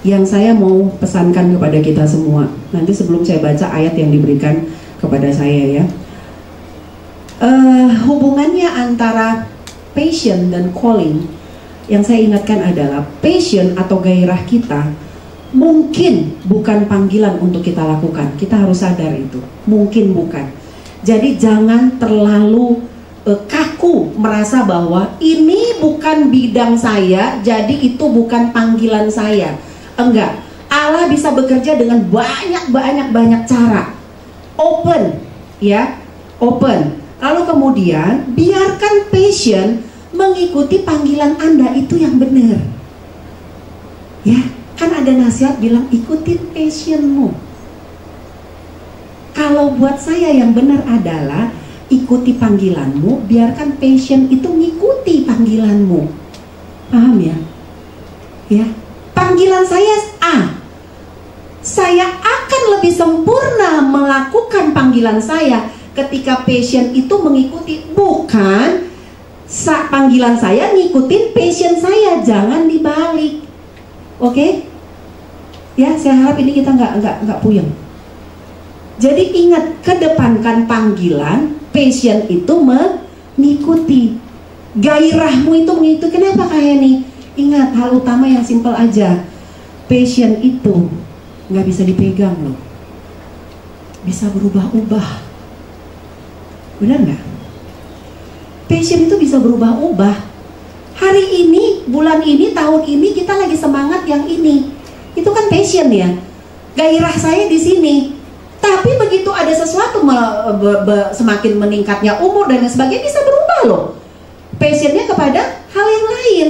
Yang saya mau pesankan kepada kita semua. Nanti sebelum saya baca ayat yang diberikan kepada saya, ya. Hubungannya antara passion dan calling, yang saya ingatkan adalah passion atau gairah kita mungkin bukan panggilan untuk kita lakukan. Kita harus sadar itu, mungkin bukan. Jadi jangan terlalu kaku merasa bahwa ini bukan bidang saya, jadi itu bukan panggilan saya. Enggak, Allah bisa bekerja dengan banyak cara. Open, ya, open. Lalu kemudian biarkan passion mengikuti panggilan Anda, itu yang benar. Ya, kan ada nasihat bilang ikutin passionmu. Kalau buat saya yang benar adalah ikuti panggilanmu, biarkan passion itu mengikuti panggilanmu. Paham ya? Ya, panggilan saya A. Saya akan lebih sempurna melakukan panggilan saya ketika passion itu mengikuti, bukan panggilan saya ngikutin passion saya. Jangan dibalik. Oke? Ya, saya harap ini kita nggak puyeng. Jadi ingat, kedepankan panggilan, passion itu mengikuti. Gairahmu itu mengikuti. Kenapa kayak nih? Ingat hal utama yang simpel aja. Passion itu nggak bisa dipegang loh. Bisa berubah-ubah. Benar nggak? Passion itu bisa berubah-ubah. Hari ini, bulan ini, tahun ini kita lagi semangat yang ini. Itu kan passion ya. Gairah saya di sini. Tapi begitu ada sesuatu semakin meningkatnya umur dan lain sebagainya, bisa berubah loh. Passionnya kepada hal yang lain.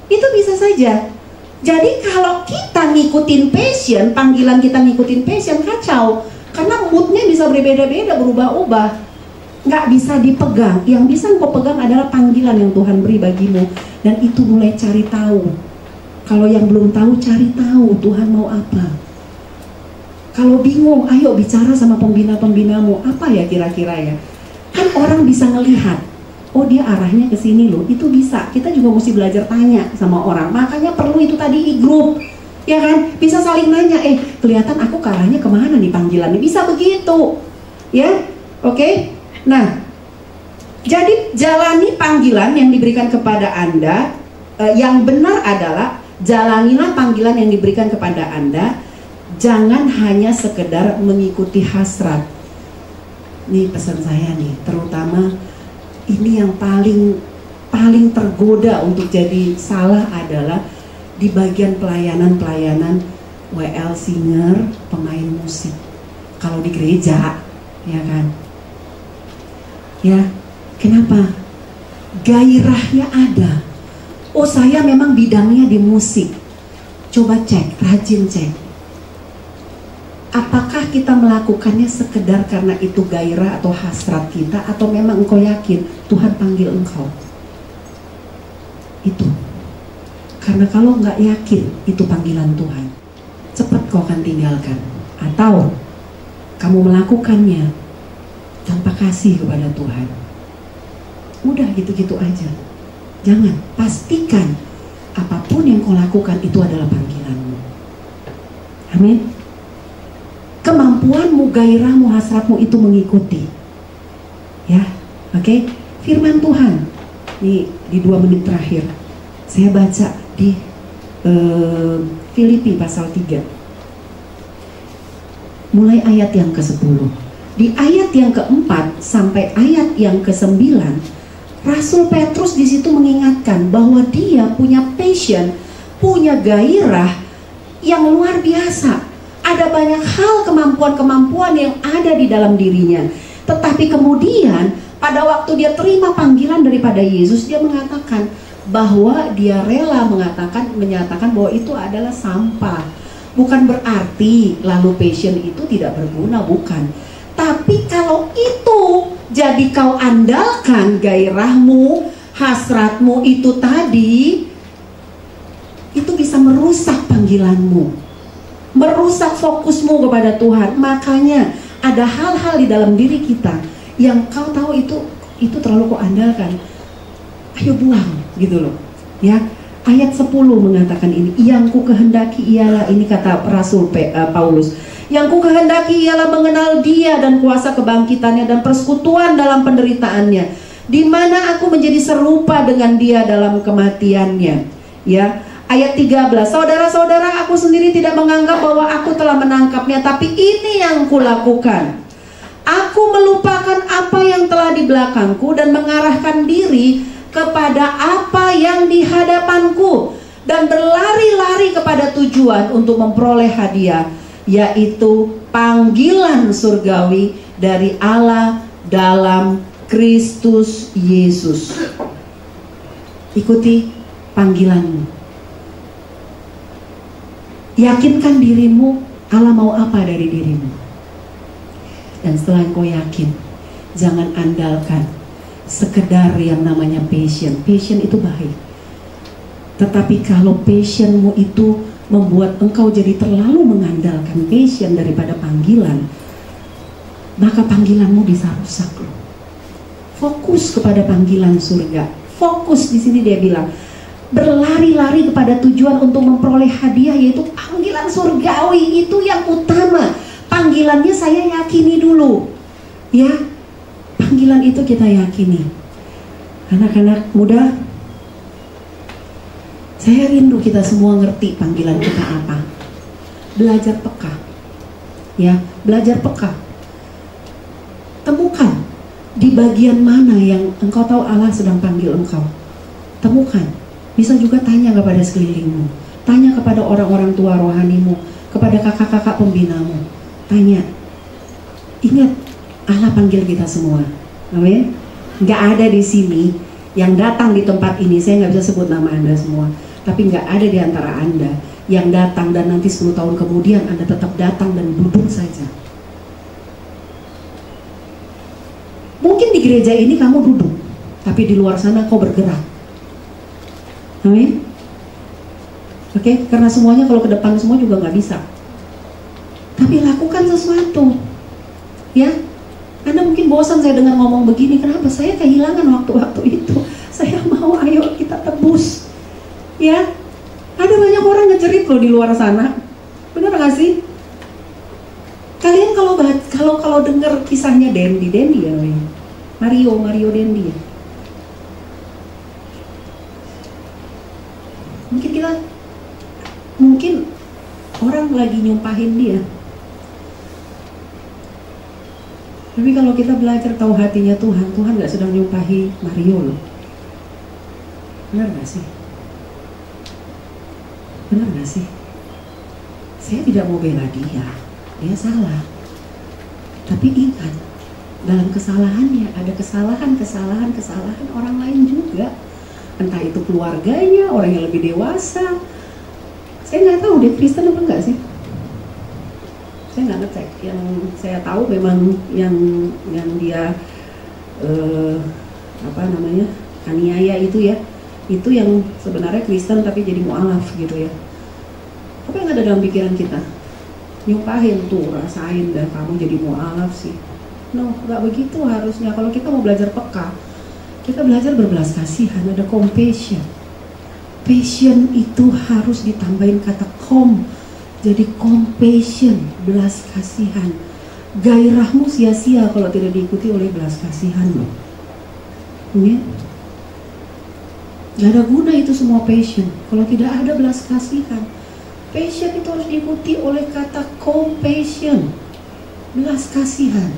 Itu bisa saja. Jadi kalau kita ngikutin passion, panggilan kita ngikutin passion, kacau. Karena moodnya bisa berbeda-beda, berubah-ubah. Nggak bisa dipegang. Yang bisa engkau pegang adalah panggilan yang Tuhan beri bagimu. Dan itu mulai cari tahu. Kalau yang belum tahu, cari tahu Tuhan mau apa. Kalau bingung, ayo bicara sama pembina-pembinamu. Apa ya kira-kira ya? Kan orang bisa ngelihat, oh dia arahnya ke sini loh. Itu bisa. Kita juga mesti belajar tanya sama orang. Makanya perlu itu tadi e-group, ya kan? Bisa saling nanya. Kelihatan aku ke arahnya kemana nih panggilannya? Bisa begitu, ya? Oke? Nah, jadi jalani panggilan yang diberikan kepada Anda. Yang benar adalah jalanilah panggilan yang diberikan kepada Anda. Jangan hanya sekedar mengikuti hasrat. Nih pesan saya nih, terutama ini yang paling tergoda untuk jadi salah adalah di bagian pelayanan WL singer, pemain musik. Kalau di gereja, ya kan? Ya, kenapa? Gairahnya ada. Oh, saya memang bidangnya di musik. Coba cek, rajin cek. Apakah kita melakukannya sekedar karena itu gairah atau hasrat kita, atau memang engkau yakin Tuhan panggil engkau? Itu. Karena kalau nggak yakin itu panggilan Tuhan, cepat kau akan tinggalkan. Atau kamu melakukannya tanpa kasih kepada Tuhan. Udah gitu-gitu aja. Jangan, pastikan apapun yang kau lakukan itu adalah panggilanmu. Amin. Kemampuanmu, gairahmu, hasratmu itu mengikuti. Ya, oke. Firman Tuhan. Ini di 2 menit terakhir. Saya baca di Filipi pasal 3. Mulai ayat yang ke-10. Di ayat yang ke-4 sampai ayat yang ke-9, Rasul Petrus di situ mengingatkan bahwa dia punya passion, punya gairah yang luar biasa. Ada banyak hal, kemampuan-kemampuan yang ada di dalam dirinya. Tetapi kemudian pada waktu dia terima panggilan daripada Yesus, dia mengatakan bahwa dia rela menyatakan bahwa itu adalah sampah. Bukan berarti lalu passion itu tidak berguna, bukan. Tapi kalau itu jadi kau andalkan, gairahmu, hasratmu itu tadi, itu bisa merusak panggilanmu, merusak fokusmu kepada Tuhan. Makanya ada hal-hal di dalam diri kita yang kau tahu itu terlalu kau andalkan, ayo buang gitu loh ya. Ayat 10 mengatakan ini, yang ku kehendaki ialah, ini kata Rasul Paulus, yang ku kehendaki ialah mengenal dia dan kuasa kebangkitannya dan persekutuan dalam penderitaannya, di mana aku menjadi serupa dengan dia dalam kematiannya. Ya, ayat 13, saudara-saudara, aku sendiri tidak menganggap bahwa aku telah menangkapnya, tapi ini yang kulakukan. Aku melupakan apa yang telah di belakangku dan mengarahkan diri kepada apa yang di hadapanku, dan berlari-lari kepada tujuan untuk memperoleh hadiah, yaitu panggilan surgawi dari Allah dalam Kristus Yesus. Ikuti panggilanmu. Yakinkan dirimu Allah mau apa dari dirimu. Dan setelah engkau yakin, jangan andalkan sekedar yang namanya passion. Passion itu baik, tetapi kalau passionmu itu membuat engkau jadi terlalu mengandalkan passion daripada panggilan, maka panggilanmu bisa rusak loh. Fokus kepada panggilan surga. Fokus di sini dia bilang, berlari-lari kepada tujuan untuk memperoleh hadiah, yaitu panggilan surgawi. Itu yang utama. Panggilannya saya yakini dulu, ya. Panggilan itu kita yakini. Anak-anak muda, saya rindu kita semua ngerti panggilan kita apa. Belajar peka, ya, belajar peka. Temukan di bagian mana yang engkau tahu Allah sedang panggil engkau. Temukan. Bisa juga tanya kepada sekelilingmu, tanya kepada orang-orang tua rohanimu, kepada kakak-kakak pembinamu. Tanya. Ingat, Allah panggil kita semua. Amin. Nggak ada di sini yang datang di tempat ini, saya nggak bisa sebut nama Anda semua, tapi nggak ada di antara Anda yang datang dan nanti 10 tahun kemudian Anda tetap datang dan duduk saja. Mungkin di gereja ini kamu duduk, tapi di luar sana kau bergerak. Amin. Oke, karena semuanya kalau ke depan semua juga nggak bisa. Tapi lakukan sesuatu, ya. Anda mungkin bosan saya dengar ngomong begini, kenapa? Saya kehilangan waktu-waktu itu. Saya mau, ayo kita tebus, ya. Ada banyak orang ngejerit loh di luar sana, benar nggak sih? Kalian kalau dengar kisahnya Dendi ya, Mario Dendi ya. Mungkin orang lagi nyumpahin dia. Tapi kalau kita belajar tahu hatinya Tuhan, Tuhan gak sedang nyumpahi Mario loh. Benar gak sih? Benar gak sih? Saya tidak mau bela dia salah. Tapi ingat, dalam kesalahannya ada kesalahan orang lain juga. Entah itu keluarganya, orang yang lebih dewasa. Saya nggak tahu dia Kristen apa enggak sih. Saya nggak ngecek. Yang saya tahu memang yang dia aniaya itu ya, itu yang sebenarnya Kristen tapi jadi mu'alaf gitu ya. Apa yang ada dalam pikiran kita? Nyumpahin tuh, rasain dan kamu jadi mu'alaf sih. No, nggak begitu harusnya. Kalau kita mau belajar peka, kita belajar berbelas kasihan, ada compassion. Passion itu harus ditambahin kata jadi compassion, belas kasihan. Gairahmu sia-sia kalau tidak diikuti oleh belas kasihan loh. Ya? Gak ada guna itu semua passion kalau tidak ada belas kasihan. Passion itu harus diikuti oleh kata compassion, belas kasihan.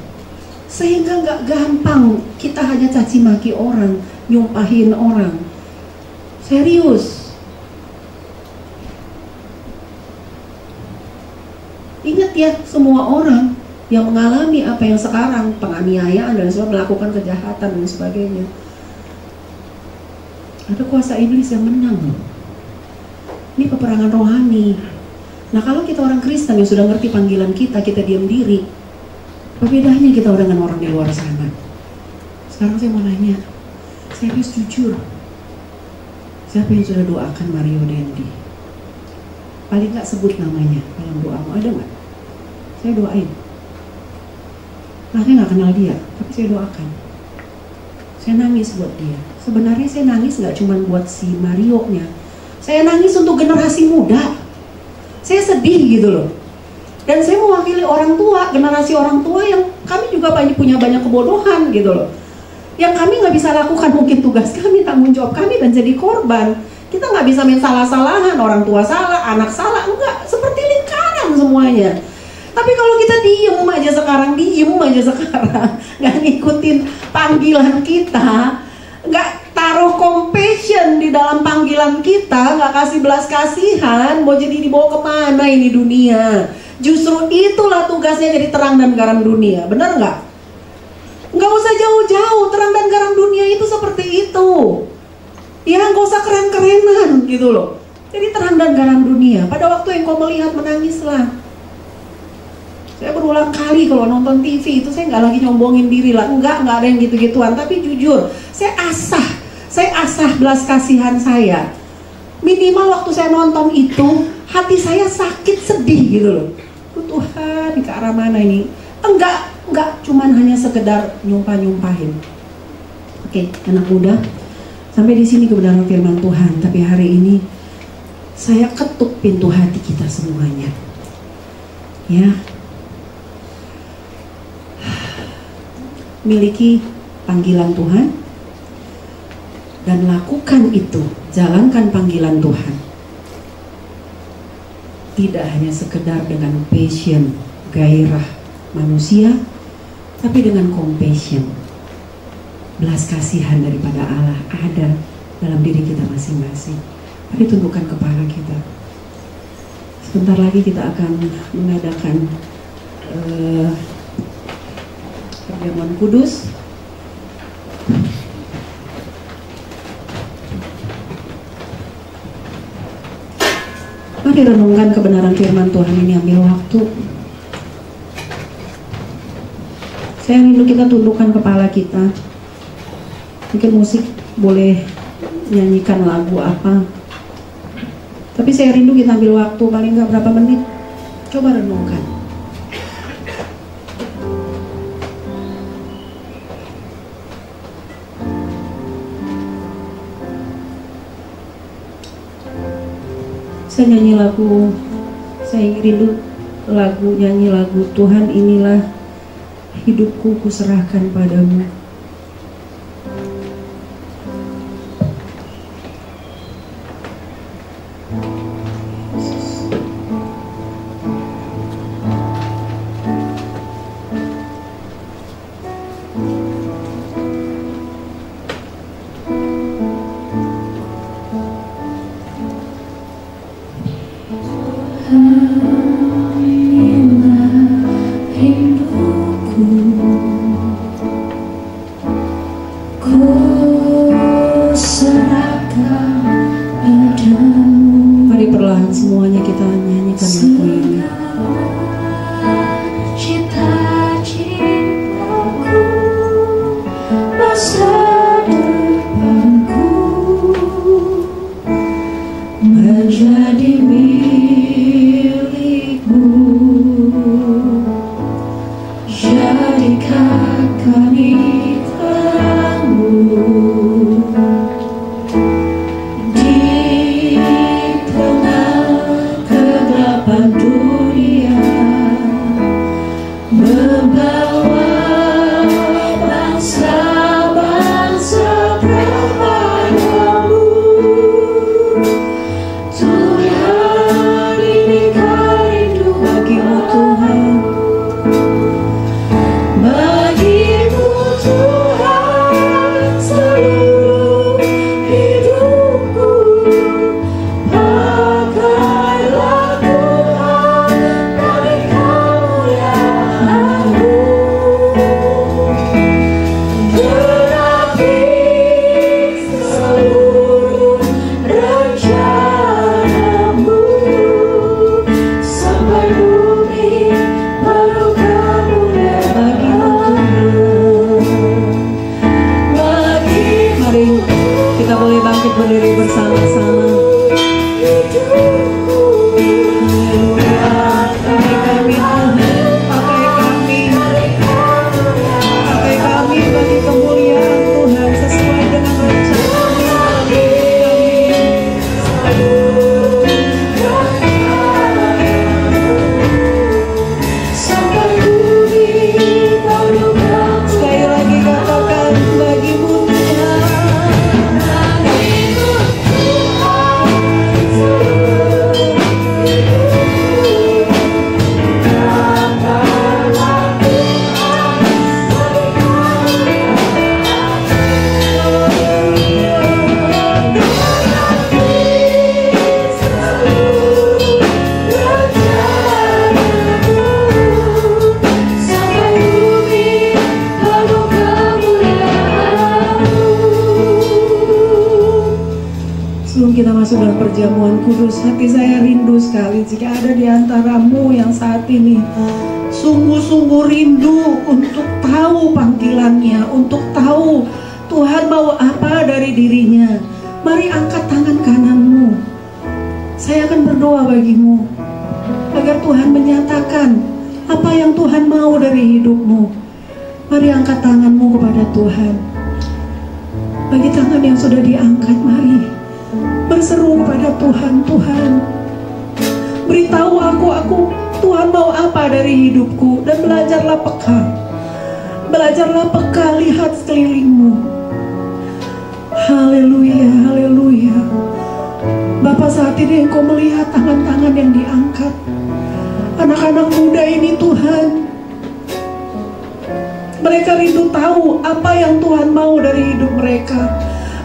Sehingga nggak gampang kita hanya caci maki orang, nyumpahin orang. Serius. Ingat ya, semua orang yang mengalami apa yang sekarang, penganiayaan dan sebagainya, melakukan kejahatan dan sebagainya, ada kuasa iblis yang menang. Ini peperangan rohani. Nah, kalau kita orang Kristen yang sudah ngerti panggilan kita, kita diam diri. Apa bedanya kita dengan orang di luar sana? Sekarang saya mau nanya, serius jujur, siapa yang sudah doakan Mario Dendi? Paling nggak sebut namanya dalam doamu, ada nggak? Saya doain. Nah, saya nggak kenal dia, tapi saya doakan. Saya nangis buat dia. Sebenarnya saya nangis nggak cuma buat si Mario-nya. Saya nangis untuk generasi muda. Saya sedih gitu loh. Dan saya mewakili orang tua, generasi orang tua yang kami juga punya banyak kebodohan gitu loh. Yang kami nggak bisa lakukan mungkin tugas kami, tanggung jawab kami, dan jadi korban. Kita nggak bisa main salah-salahan, orang tua salah, anak salah, enggak. Seperti lingkaran semuanya. Tapi kalau kita diem aja sekarang, nggak ngikutin panggilan kita, nggak taruh compassion di dalam panggilan kita, nggak kasih belas kasihan, mau jadi dibawa kemana ini dunia? Justru itulah tugasnya jadi terang dan garam dunia, benar nggak? Nggak usah jauh-jauh, terang dan garam dunia itu seperti itu. Ya, nggak usah keren-kerenan gitu loh. Jadi terang dan garam dunia. Pada waktu yang kau melihat, menangislah. Saya berulang kali kalau nonton TV itu saya nggak lagi nyombongin diri lah, nggak ada yang gitu-gituan. Tapi jujur, saya asah belas kasihan saya. Minimal waktu saya nonton itu, hati saya sakit, sedih gitu loh. Tuhan, ke arah mana ini? Enggak cuman hanya sekedar nyumpahin. Oke, anak muda, sampai di sini kebenaran firman Tuhan. Tapi hari ini saya ketuk pintu hati kita semuanya. Ya. Miliki panggilan Tuhan dan lakukan itu, jalankan panggilan Tuhan. Tidak hanya sekedar dengan passion, gairah manusia, tapi dengan compassion, belas kasihan daripada Allah ada dalam diri kita masing-masing. Mari tundukkan kepala kita. Sebentar lagi kita akan mengadakan perjamuan kudus. Mari renungkan kebenaran firman Tuhan ini, ambil waktu. Saya rindu kita tundukkan kepala kita. Mungkin musik boleh nyanyikan lagu apa, tapi saya rindu kita ambil waktu, paling nggak berapa menit. Coba renungkan. Saya nyanyi lagu, saya rindu nyanyi lagu Tuhan inilah hidupku kuserahkan padamu. Bagi kita masuk dalam perjamuan kudus, hati saya rindu sekali jika ada di antaramu yang saat ini sungguh-sungguh rindu untuk tahu panggilannya, untuk tahu Tuhan mau apa dari dirinya. Mari angkat tangan kananmu. Saya akan berdoa bagimu agar Tuhan menyatakan apa yang Tuhan mau dari hidupmu. Mari angkat tanganmu kepada Tuhan. Bagi tangan yang sudah diangkat, mari berseru kepada Tuhan. Tuhan, beritahu aku Tuhan mau apa dari hidupku. Dan belajarlah peka. Belajarlah peka, lihat sekelilingmu. Haleluya, haleluya. Bapa, saat ini Engkau melihat tangan-tangan yang diangkat. Anak-anak muda ini Tuhan, mereka rindu tahu apa yang Tuhan mau dari hidup mereka.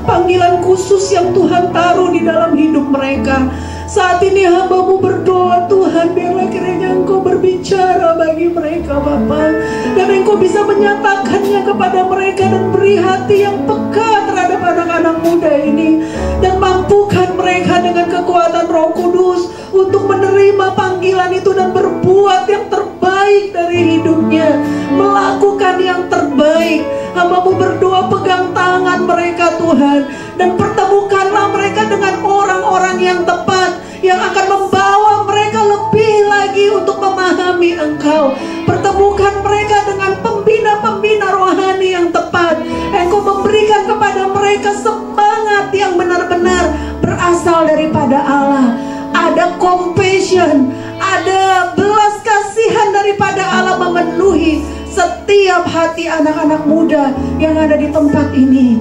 Panggilan khusus yang Tuhan taruh di dalam hidup mereka. Saat ini hamba-Mu berdoa, Tuhan, biarlah kiranya Engkau berbicara bagi mereka, Bapa, dan Engkau bisa menyatakannya kepada mereka dan beri hati yang peka terhadap anak-anak muda ini, dan mampukan mereka dengan kekuatan Roh Kudus untuk menerima panggilan itu dan berbuat yang terbaik dari hidupnya, melakukan yang terbaik. Hamba-Mu berdoa, pegang tangan mereka Tuhan, dan pertemukanlah mereka dengan orang-orang yang tepat, yang akan membawa mereka lebih lagi untuk memahami Engkau. Pertemukan mereka dengan pembina-pembina rohani yang tepat. Engkau memberikan kepada mereka semangat yang benar-benar berasal daripada Allah. Ada compassion, ada belas kasihan daripada Allah memenuhi setiap hati anak-anak muda yang ada di tempat ini.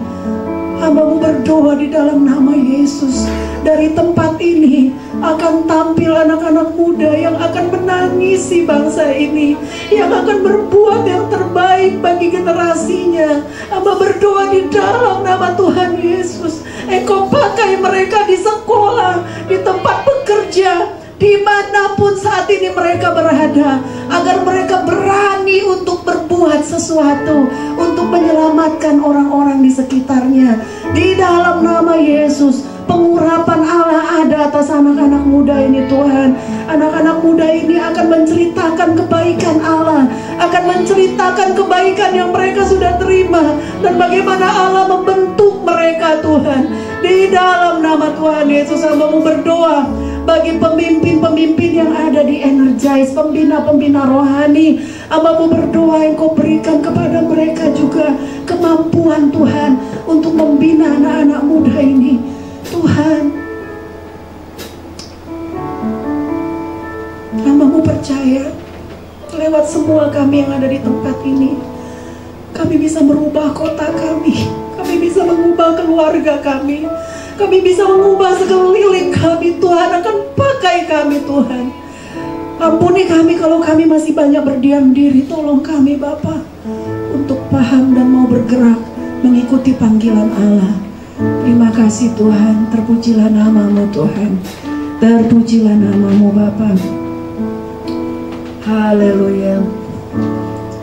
Hamba-Mu berdoa di dalam nama Yesus, dari tempat ini akan tampil anak-anak muda yang akan menangisi bangsa ini, yang akan berbuat yang terbaik bagi generasinya. Hamba berdoa di dalam nama Tuhan Yesus, Engkau pakai mereka di sekolah, di tempat bekerja, dimanapun saat ini mereka berada, agar mereka berani untuk berbuat sesuatu untuk menyelamatkan orang-orang di sekitarnya. Di dalam nama Yesus, pengurapan Allah ada atas anak-anak muda ini Tuhan. Anak-anak muda ini akan menceritakan kebaikan Allah, akan menceritakan kebaikan yang mereka sudah terima, dan bagaimana Allah membentuk mereka Tuhan. Di dalam nama Tuhan Yesus, hamba-Mu berdoa bagi pemimpin-pemimpin yang ada di Energize, pembina-pembina rohani. Hamba-Mu berdoa, Engkau berikan kepada mereka juga kemampuan Tuhan untuk membina anak-anak muda ini Tuhan. Hamba-Mu percaya lewat semua kami yang ada di tempat ini, kami bisa merubah kota kami, kami bisa mengubah keluarga kami, kami bisa mengubah sekeliling kami. Tuhan akan pakai kami Tuhan. Ampuni kami kalau kami masih banyak berdiam diri. Tolong kami Bapa untuk paham dan mau bergerak mengikuti panggilan Allah. Terima kasih Tuhan. Terpujilah nama-Mu Tuhan. Terpujilah nama-Mu Bapa. Haleluya.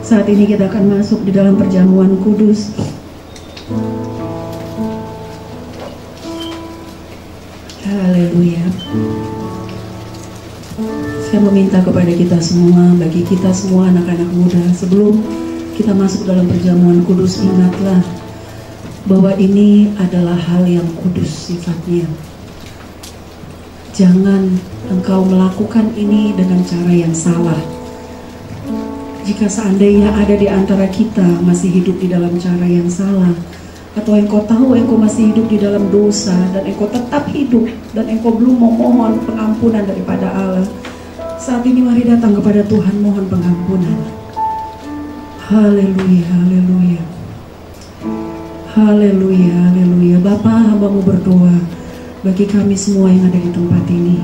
Saat ini kita akan masuk di dalam perjamuan kudus. Haleluya. Saya meminta kepada kita semua, bagi kita semua anak-anak muda, sebelum kita masuk dalam perjamuan kudus, ingatlah bahwa ini adalah hal yang kudus sifatnya. Jangan engkau melakukan ini dengan cara yang salah. Jika seandainya ada di antara kita masih hidup di dalam cara yang salah, atau engkau tahu engkau masih hidup di dalam dosa, dan engkau tetap hidup, dan engkau belum memohon pengampunan daripada Allah, saat ini mari datang kepada Tuhan, mohon pengampunan. Haleluya, haleluya. Haleluya, haleluya. Bapa, hamba-Mu berdoa bagi kami semua yang ada di tempat ini.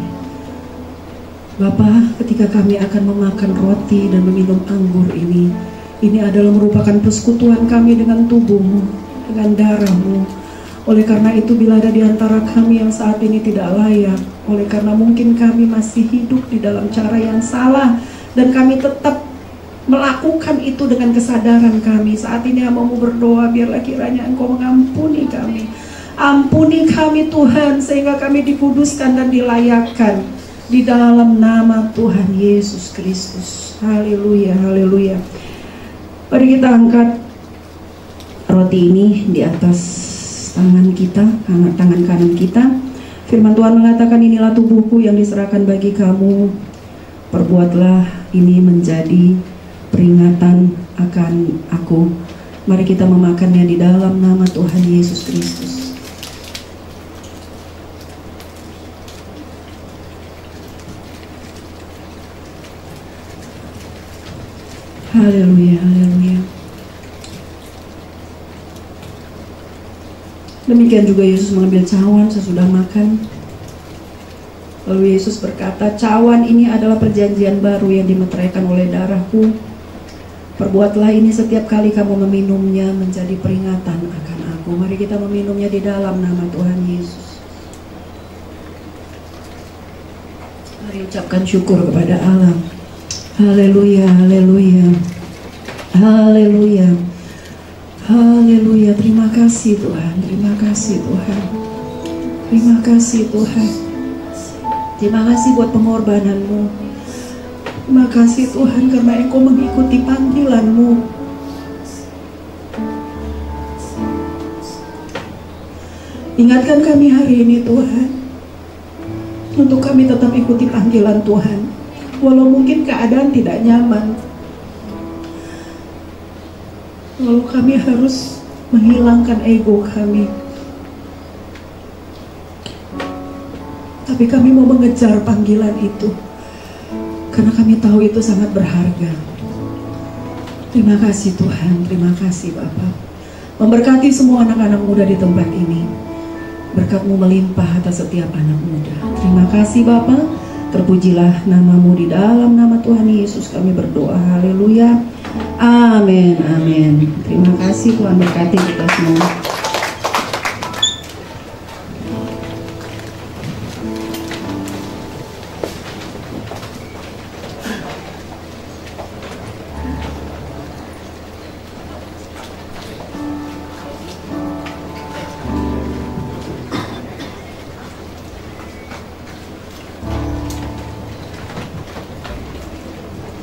Bapa, ketika kami akan memakan roti dan meminum anggur ini adalah merupakan persekutuan kami dengan tubuh-Mu, dengan darah-Mu. Oleh karena itu, bila ada di antara kami yang saat ini tidak layak, oleh karena mungkin kami masih hidup di dalam cara yang salah, dan kami tetap melakukan itu dengan kesadaran kami, saat ini hamba-Mu berdoa, biarlah kiranya Engkau mengampuni kami. Ampuni kami Tuhan, sehingga kami dikuduskan dan dilayakkan di dalam nama Tuhan Yesus Kristus. Haleluya, haleluya. Mari kita angkat roti ini di atas tangan kita, tangan kanan kita. Firman Tuhan mengatakan, inilah tubuhku yang diserahkan bagi kamu. Perbuatlah ini menjadi peringatan akan aku. Mari kita memakannya di dalam nama Tuhan Yesus Kristus. Haleluya, haleluya. Demikian juga Yesus mengambil cawan sesudah makan. Lalu Yesus berkata, cawan ini adalah perjanjian baru yang dimeteraikan oleh darahku. Perbuatlah ini setiap kali kamu meminumnya menjadi peringatan akan aku. Mari kita meminumnya di dalam nama Tuhan Yesus. Mari ucapkan syukur kepada Allah. Haleluya, haleluya, haleluya, haleluya. Terima kasih Tuhan, terima kasih Tuhan, terima kasih Tuhan. Terima kasih buat pengorbananmu. Terima kasih Tuhan karena Engkau mengikuti panggilanmu. Ingatkan kami hari ini Tuhan, untuk kami tetap ikuti panggilan Tuhan. Walau mungkin keadaan tidak nyaman, walau kami harus menghilangkan ego kami, tapi kami mau mengejar panggilan itu karena kami tahu itu sangat berharga. Terima kasih Tuhan, terima kasih Bapa. Memberkati semua anak-anak muda di tempat ini. Berkat-Mu melimpah atas setiap anak muda. Terima kasih Bapa. Terpujilah namamu, di dalam nama Tuhan Yesus kami berdoa. Haleluya. Amin, amin. Terima kasih, Tuhan berkati kita semua.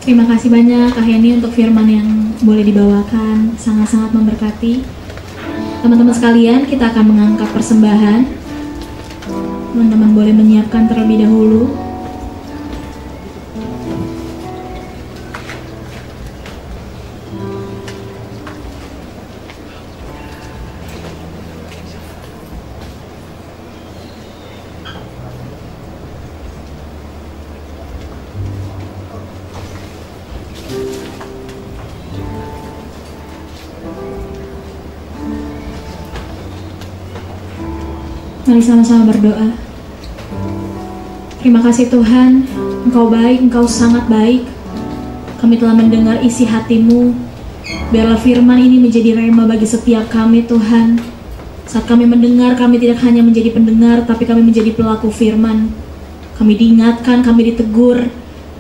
Terima kasih banyak Kak Heni untuk firman yang boleh dibawakan, sangat-sangat memberkati. Teman-teman sekalian, kita akan mengangkat persembahan. Teman-teman boleh menyiapkan terlebih dahulu. Mari sama-sama berdoa. Terima kasih Tuhan, Engkau baik, Engkau sangat baik. Kami telah mendengar isi hati-Mu. Biarlah firman ini menjadi rema bagi setiap kami Tuhan. Saat kami mendengar, kami tidak hanya menjadi pendengar, tapi kami menjadi pelaku firman. Kami diingatkan, kami ditegur,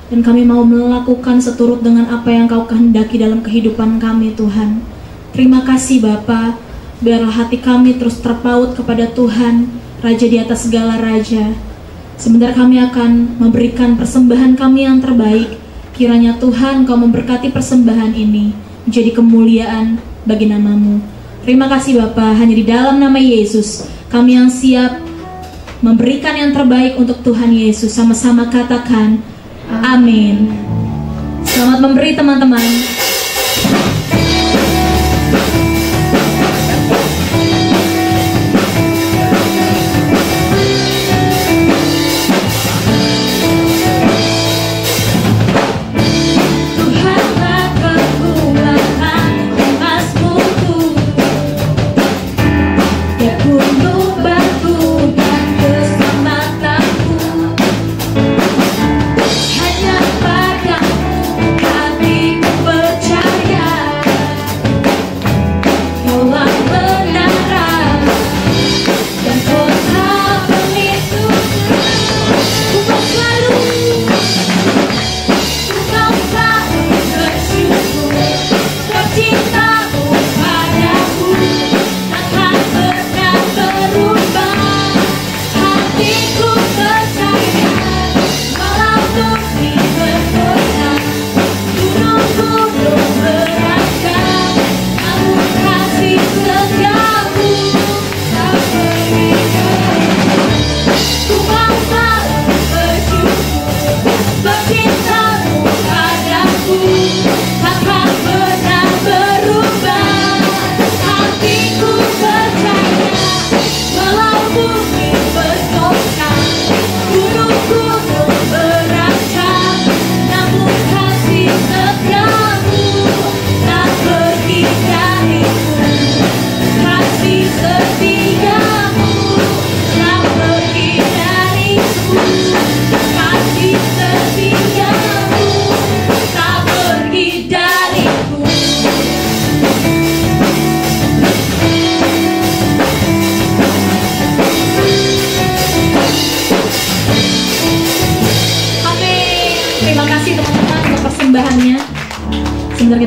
dan kami mau melakukan seturut dengan apa yang Kau kehendaki dalam kehidupan kami Tuhan. Terima kasih Bapa. Biarlah hati kami terus terpaut kepada Tuhan, Raja di atas segala raja. Sebentar kami akan memberikan persembahan kami yang terbaik. Kiranya Tuhan Kau memberkati persembahan ini menjadi kemuliaan bagi nama-Mu. Terima kasih Bapa, hanya di dalam nama Yesus kami yang siap memberikan yang terbaik untuk Tuhan Yesus. Sama-sama katakan amin. Selamat memberi teman-teman. Hanya padamu hatiku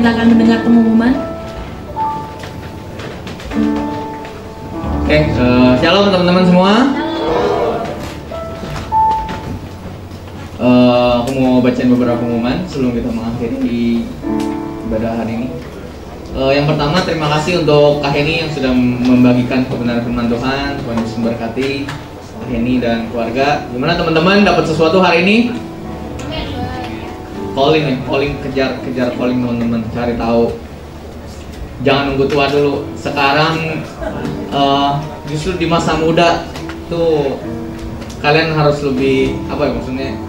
kita akan mendengar pengumuman. Oke, shalom teman-teman semua. Aku mau bacain beberapa pengumuman sebelum kita mengakhiri ibadah hari ini. Yang pertama, terima kasih untuk Kak Heni yang sudah membagikan kebenaran firman Tuhan. Tuhan Yesus memberkati Kak Heni dan keluarga. Gimana teman-teman, dapat sesuatu hari ini? Calling, kejar calling teman-teman, cari tahu. Jangan nunggu tua dulu. Sekarang justru di masa muda tuh kalian harus lebih maksudnya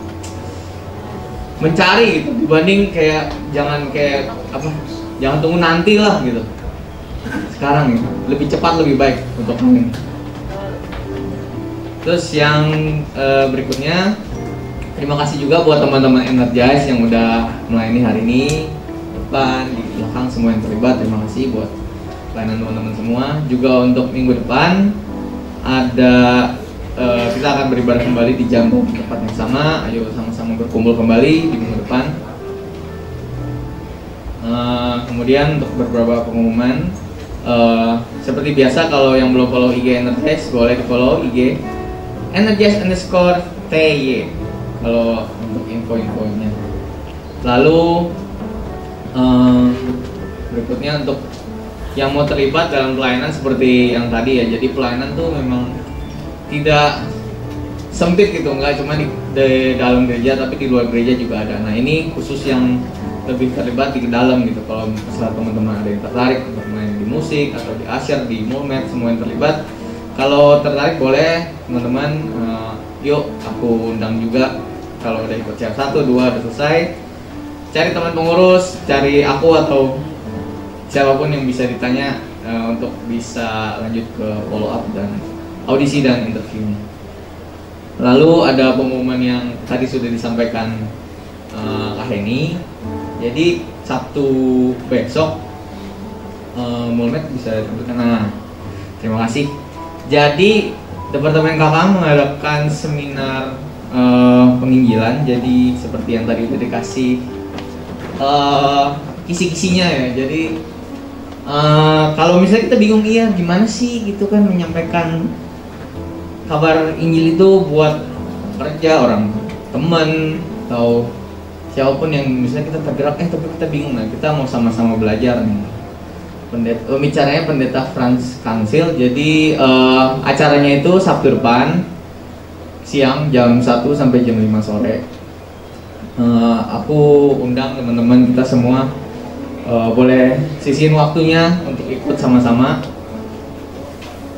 mencari gitu, dibanding jangan tunggu nanti lah gitu. Sekarang ya, lebih cepat lebih baik untuk kalian. Terus yang berikutnya, terima kasih juga buat teman-teman Energize yang udah melayani hari ini. Depan, di belakang semua yang terlibat, terima kasih buat pelayanan teman-teman semua. Juga untuk minggu depan ada kita akan beribadah kembali di jam tempat yang sama. Ayo sama-sama berkumpul kembali di minggu depan. Kemudian untuk beberapa pengumuman, seperti biasa kalau yang belum follow IG Energize boleh di follow IG Energize_TY kalau untuk info-infonya. Lalu berikutnya untuk yang mau terlibat dalam pelayanan seperti yang tadi ya, jadi pelayanan tuh memang tidak sempit gitu, nggak cuma di dalam gereja tapi di luar gereja juga ada. Nah ini khusus yang lebih terlibat di dalam gitu. Kalau misalnya teman-teman ada yang tertarik untuk main di musik atau di asyar, di mulmet, semua yang terlibat, kalau tertarik boleh teman-teman, yuk aku undang juga. Kalau udah ikut share 1, 2 udah selesai, cari teman pengurus, cari aku atau siapapun yang bisa ditanya untuk bisa lanjut ke follow up dan audisi dan interviewnya. Lalu ada pengumuman yang tadi sudah disampaikan Kak Heni. Jadi Sabtu besok Mulmet bisa ditentukan. Nah, terima kasih. Jadi Departemen KK mengadakan seminar penginjilan. Jadi seperti yang tadi udah dikasih kisi-kisinya ya. Jadi kalau misalnya kita bingung gimana sih gitu kan menyampaikan kabar Injil itu buat kerja orang teman atau siapapun yang misalnya kita tergerak tapi kita bingung, nah kita mau sama-sama belajar nih. Bicaranya Pendeta Franz Kansil. Jadi acaranya itu Sabtu depan siang jam 1 sampai jam 5 sore. Aku undang teman-teman kita semua, boleh sisihin waktunya untuk ikut sama-sama.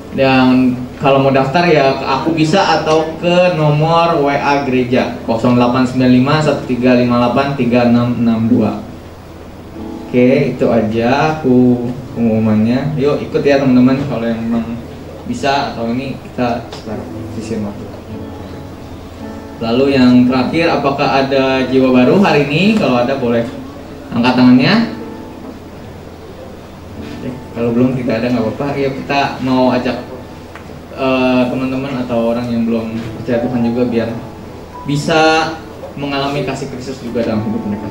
Dan kalau mau daftar ya ke aku bisa atau ke nomor WA gereja 0895 1358 3662. Oke, itu aja aku pengumumannya. Yuk ikut ya teman-teman kalau yang memang bisa, atau ini kita start sisihin waktu. Lalu yang terakhir, apakah ada jiwa baru hari ini? Kalau ada boleh angkat tangannya. Kalau belum tidak ada nggak apa-apa. Ya kita mau ajak teman-teman atau orang yang belum percaya Tuhan juga biar bisa mengalami kasih Kristus juga dalam hidup mereka.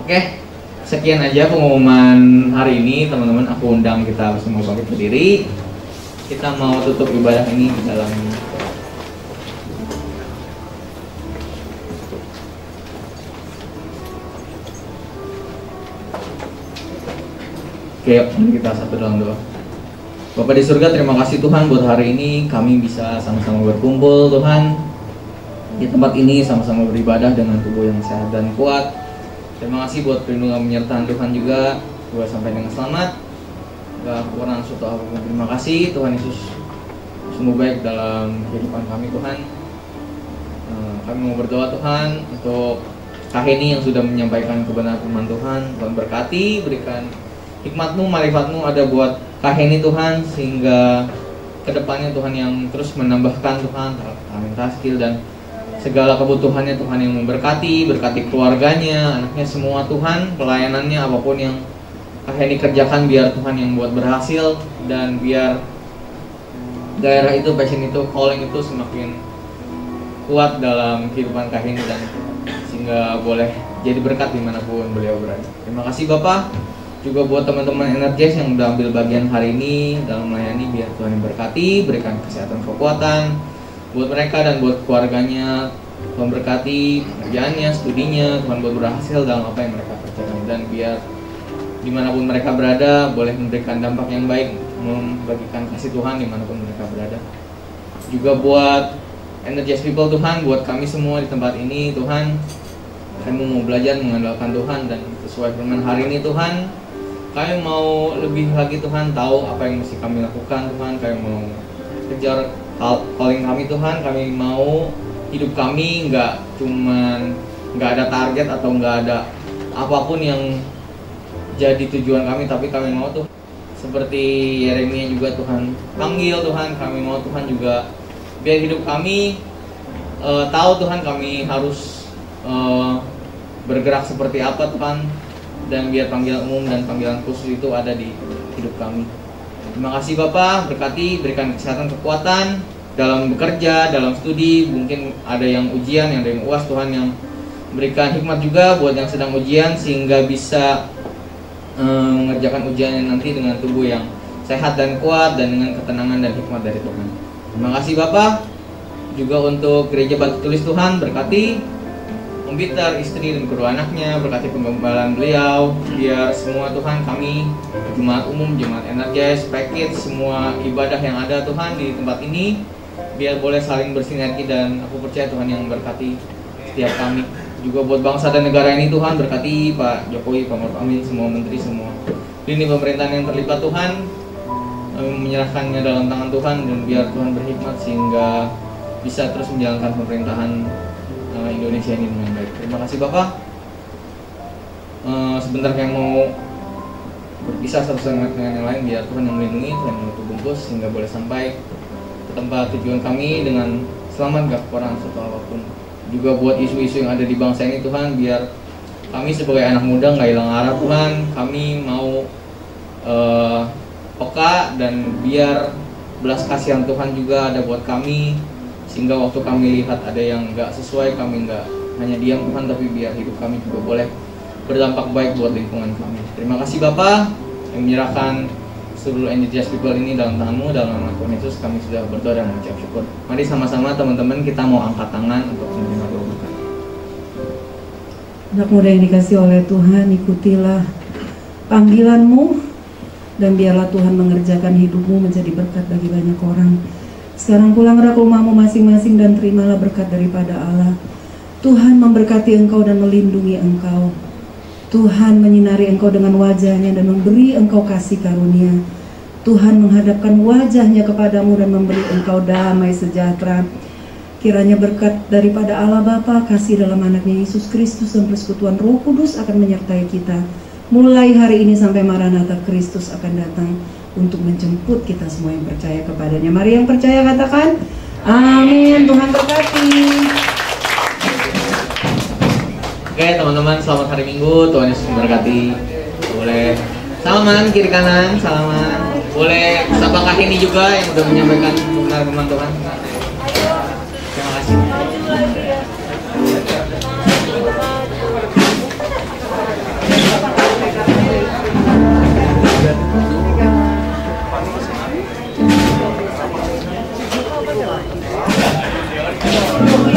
Oke, sekian aja pengumuman hari ini teman-teman. Aku undang kita semua bangkit berdiri. Kita mau tutup ibadah ini di dalam Oke, kita satu dalam doa. Bapa di surga, terima kasih Tuhan buat hari ini kami bisa sama-sama berkumpul Tuhan di tempat ini, sama-sama beribadah dengan tubuh yang sehat dan kuat. Terima kasih buat perlindungan penyertaan Tuhan juga, buat sampai dengan selamat. Gak kurang suatu apapun. Terima kasih Tuhan Yesus, sungguh baik dalam kehidupan kami Tuhan. Kami mau berdoa Tuhan untuk Kak Heni yang sudah menyampaikan kebenaran firman Tuhan. Tuhan berkati, berikan hikmat-Mu, marifat-Mu ada buat Kak Heni Tuhan, sehingga kedepannya Tuhan yang terus menambahkan Tuhan talenta, skill dan segala kebutuhannya Tuhan yang memberkati, berkati keluarganya, anaknya semua Tuhan, pelayanannya apapun yang Kak Heni kerjakan biar Tuhan yang buat berhasil, dan biar gairah itu, passion itu, calling itu semakin kuat dalam kehidupan Kak Heni, dan sehingga boleh jadi berkat dimanapun beliau berada. Terima kasih Bapak. Juga buat teman-teman Energize yang udah ambil bagian hari ini dalam melayani, biar Tuhan yang berkati, berikan kesehatan, kekuatan buat mereka dan buat keluarganya. Tuhan berkati pekerjaannya, studinya, Tuhan buat berhasil dalam apa yang mereka kerjakan, dan biar dimanapun mereka berada boleh memberikan dampak yang baik, membagikan kasih Tuhan dimanapun mereka berada. Juga buat Energize People Tuhan, buat kami semua di tempat ini Tuhan, kami mau belajar mengandalkan Tuhan, dan sesuai firman hari ini Tuhan, kami mau lebih lagi Tuhan, tahu apa yang mesti kami lakukan Tuhan. Kami mau kejar calling kami Tuhan. Kami mau hidup kami nggak ada target atau nggak ada apapun yang jadi tujuan kami, tapi kami mau tuh seperti Yeremia juga Tuhan panggil Tuhan. Kami mau Tuhan juga biar hidup kami tahu Tuhan, kami harus bergerak seperti apa Tuhan, dan biar panggilan umum dan panggilan khusus itu ada di hidup kami. Terima kasih Bapak, berkati, berikan kesehatan, kekuatan dalam bekerja, dalam studi. Mungkin ada yang ujian, yang ada yang UAS Tuhan, yang berikan hikmat juga buat yang sedang ujian, sehingga bisa mengerjakan ujiannya nanti dengan tubuh yang sehat dan kuat, dan dengan ketenangan dan hikmat dari Tuhan. Terima kasih Bapak. Juga untuk gereja Batu Tulis Tuhan, berkati Om Peter, istri dan kedua anaknya, berkati penggembalaan beliau, biar semua Tuhan kami, jemaat umum, jemaat Energize, package, semua ibadah yang ada Tuhan di tempat ini, biar boleh saling bersinergi, dan aku percaya Tuhan yang berkati setiap kami. Juga buat bangsa dan negara ini Tuhan, berkati Pak Jokowi, Pak Maruf Amin, semua menteri, semua lini pemerintahan yang terlibat Tuhan, kami menyerahkannya dalam tangan Tuhan, dan biar Tuhan berhikmat sehingga bisa terus menjalankan pemerintahan Indonesia ini dengan baik. Terima kasih Bapak. Sebentar yang mau berpisah satu dengan yang lain, biar Tuhan yang melindungi, Tuhan yang menutup bungkus sehingga boleh sampai ke tempat tujuan kami dengan selamat, gak kekurangan suatu apapun. Juga buat isu-isu yang ada di bangsa ini Tuhan, biar kami sebagai anak muda gak hilang arah Tuhan. Kami mau peka, dan biar belas kasihan Tuhan juga ada buat kami, sehingga waktu kami lihat ada yang nggak sesuai, kami nggak hanya diam Tuhan, tapi biar hidup kami juga boleh berdampak baik buat lingkungan kami. Terima kasih Bapak yang menyerahkan seluruh Energize People ini dalam tangan-Mu, dalam nama Tuhan Yesus kami sudah berdoa dan mengucap syukur. Mari sama-sama teman-teman kita mau angkat tangan untuk menerima doa berkat. Anak muda yang dikasih oleh Tuhan, ikutilah panggilan-Mu, dan biarlah Tuhan mengerjakan hidup-Mu menjadi berkat bagi banyak orang. Sekarang pulanglah ke rumahmu masing-masing, dan terimalah berkat daripada Allah. Tuhan memberkati engkau dan melindungi engkau. Tuhan menyinari engkau dengan wajahnya dan memberi engkau kasih karunia. Tuhan menghadapkan wajahnya kepadamu dan memberi engkau damai sejahtera. Kiranya berkat daripada Allah Bapa, kasih dalam anaknya Yesus Kristus, dan persekutuan Roh Kudus akan menyertai kita mulai hari ini sampai Maranatha Kristus akan datang untuk menjemput kita semua yang percaya kepadanya. Mari yang percaya katakan amin. Tuhan berkati. Oke teman-teman, selamat hari Minggu, Tuhan Yesus memberkati. Boleh salaman kiri kanan, salaman. Boleh sapakah ini juga yang sudah menyampaikan firman Tuhan. Terima kasih. Thank you.